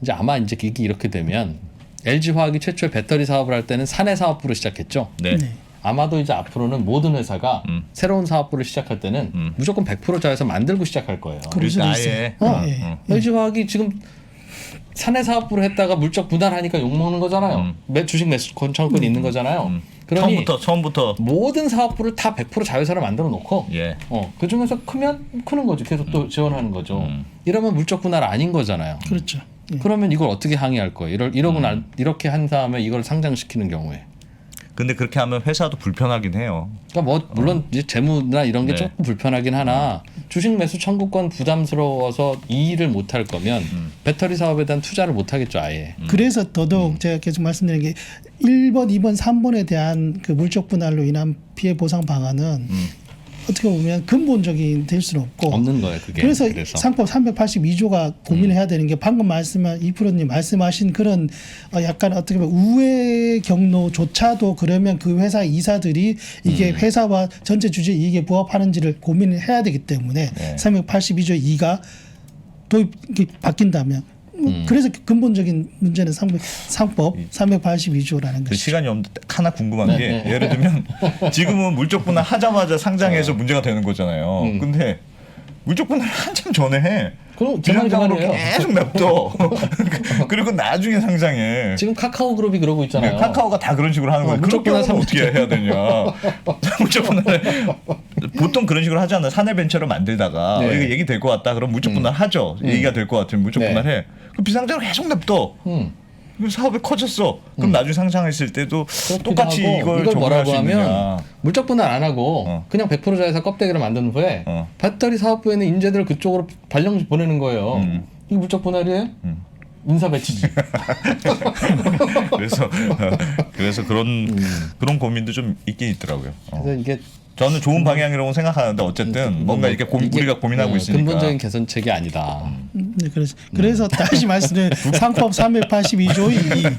이제 아마 이제 이게 이렇게 되면 LG 화학이 최초에 배터리 사업을 할 때는 사내 사업부로 시작했죠. 네. 네. 아마도 이제 앞으로는 모든 회사가 새로운 사업부를 시작할 때는 무조건 100% 자회사 만들고 시작할 거예요. 그럴 수도 그러니까 있어요. 아예. 예. LG 화학이 지금 사내 사업부로 했다가 물적 분할하니까 욕 먹는 거잖아요. 주식 매수 청구권이 있는 거잖아요. 그러니 처음부터 모든 사업부를 다 100% 자회사를 만들어 놓고 예. 그 중에서 크면 크는 거죠. 계속 또 지원하는 거죠. 이러면 물적 분할 아닌 거잖아요. 그렇죠. 예. 그러면 이걸 어떻게 항의할 거예요? 이렇게 한 다음에 이걸 상장시키는 경우에. 근데 그렇게 하면 회사도 불편하긴 해요. 그러니까 뭐 물론 이제 재무나 이런 게 네. 조금 불편하긴 하나 주식 매수 청구권 부담스러워서 이 일을 못 할 거면 배터리 사업에 대한 투자를 못 하겠죠 아예. 그래서 더더욱 제가 계속 말씀드린 게 1번, 2번, 3번에 대한 그 물적 분할로 인한 피해 보상 방안은 어떻게 보면 근본적인 될 수는 없고 없는 거예요 그게. 그래서 상법 382조가 고민을 해야 되는 게 방금 말씀한 이프로님 말씀하신 그런 약간 어떻게 보면 우회 경로조차도 그러면 그 회사 이사들이 이게 회사와 전체 주주 이익에 부합하는지를 고민을 해야 되기 때문에 네. 382조 2가 바뀐다면 그래서 근본적인 문제는 상법 382조라는 그 것이죠. 시간이 없는데 딱 하나 궁금한 네, 게 네. 예를 들면 지금은 물적 분할 하자마자 상장해서 문제가 되는 거잖아요. 근데 물적 분할 한참 전에 해. 그럼 비상장으로 그만해요. 계속 냅둬. 그리고 나중에 상장해. 지금 카카오 그룹이 그러고 있잖아요. 카카오가 다 그런 식으로 하는 거예요. 물적 그렇게 분할 하면 어떻게 해야 되냐. 물적 분할 보통 그런 식으로 하잖아요. 사내 벤처를 만들다가 네. 이거 얘기 될 것 같다. 그럼 물적 분할 하죠. 얘기가 될 것 같으면 물적 네. 분할 해. 그 비상장으로 계속 냅둬. 그 사업이 커졌어. 그럼 나중에 상장했을 때도 똑같이 하고 이걸 적용할 뭐라고 수 하면 있느냐. 물적 분할 안 하고 그냥 100% 자회사 껍데기를 만든 후에 배터리 사업부에는 인재들을 그쪽으로 발령 보내는 거예요. 이 물적 분할이에요? 인사 배치지. 그래서 그런 고민도 좀 있긴 있더라고요. 그래서 이게 저는 좋은 방향이라고 생각하는데 어쨌든 뭔가 이렇게 우리가 고민하고 있으니까 근본적인 개선책이 아니다. 네, 그래서 다시 말씀드린 상법 382조의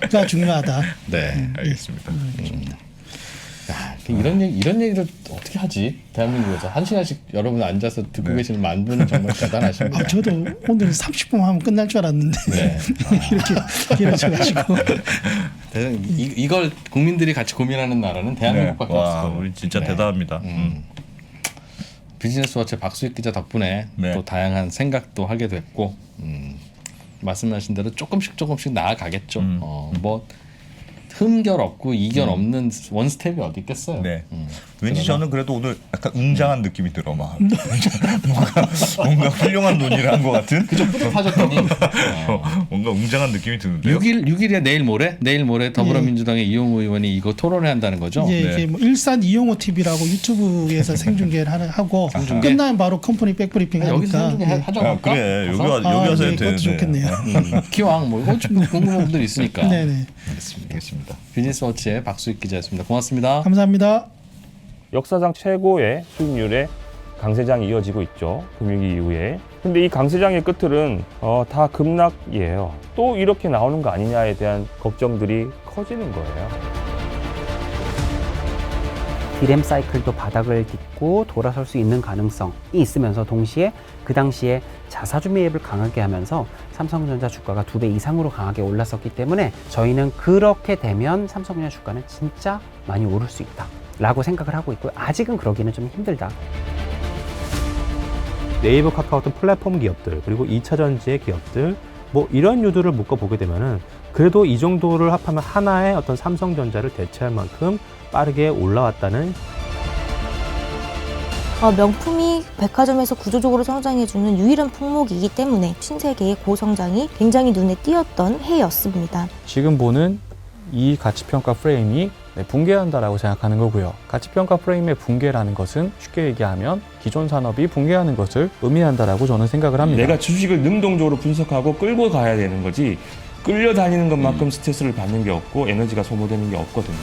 2가 중요하다. 네. 알겠습니다. 야, 이런 얘기를 어떻게 하지? 대한민국에서 한 시간씩 여러분 앉아서 듣고 계시는 만 분은 정말 대단하십니다. 아, 저도 오늘 30분 하면 끝날 줄 알았는데 네. 이렇게 길어져가지고 이걸 국민들이 같이 고민하는 나라는 네. 대한민국밖에 와, 없어요. 우리 진짜 네. 대단합니다. 비즈니스워치 박수익 기자 덕분에 네. 또 다양한 생각도 하게 됐고 말씀하신 대로 조금씩 나아가겠죠. 뭐 흠결 없고 이견 없는 원 스텝이 어디 있겠어요. 네. 왠지 저는 그래도 오늘 약간 웅장한 느낌이 들어 막 뭔가 훌륭한 논의를 한 것 같은. 그죠 뿌듯하셨더니 뭔가 웅장한 느낌이 드는데요. 6일에 내일 모레 더불어민주당의 이용호 의원이 이거 토론회 한다는 거죠. 예, 네. 이게 뭐 일산 이용호 TV라고 유튜브에서 생중계를 하고 끝나면 바로 컴퍼니 백브리핑 여기서 하니까 생중계 예. 하죠. 그래 여기 가서? 와서 해도 그것도 되는데. 좋겠네요. 기왕 뭐 이거 궁금한 분들 있으니까. 네네. 알겠습니다. 비즈니스워치의 박수익 기자였습니다. 고맙습니다. 감사합니다. 역사상 최고의 수익률의 강세장이 이어지고 있죠. 금융위기 이후에. 근데 이 강세장의 끝은 다 급락이에요. 또 이렇게 나오는 거 아니냐에 대한 걱정들이 커지는 거예요. 디램 사이클도 바닥을 딛고 돌아설 수 있는 가능성이 있으면서 동시에 그 당시에 자사주 매입을 강하게 하면서 삼성전자 주가가 2배 이상으로 강하게 올랐었기 때문에 저희는 그렇게 되면 삼성전자 주가는 진짜 많이 오를 수 있다 라고 생각을 하고 있고요. 아직은 그러기는 좀 힘들다. 네이버, 카카오톡 플랫폼 기업들 그리고 2차 전지의 기업들 뭐 이런 유두를 묶어보게 되면은 그래도 이 정도를 합하면 하나의 어떤 삼성전자를 대체할 만큼 빠르게 올라왔다는 명품이 백화점에서 구조적으로 성장해주는 유일한 품목이기 때문에 신세계의 고성장이 굉장히 눈에 띄었던 해였습니다. 지금 보는 이 가치평가 프레임이 붕괴한다라고 생각하는 거고요. 가치평가 프레임의 붕괴라는 것은 쉽게 얘기하면 기존 산업이 붕괴하는 것을 의미한다라고 저는 생각을 합니다. 내가 주식을 능동적으로 분석하고 끌고 가야 되는 거지 끌려다니는 것만큼 스트레스를 받는 게 없고 에너지가 소모되는 게 없거든요.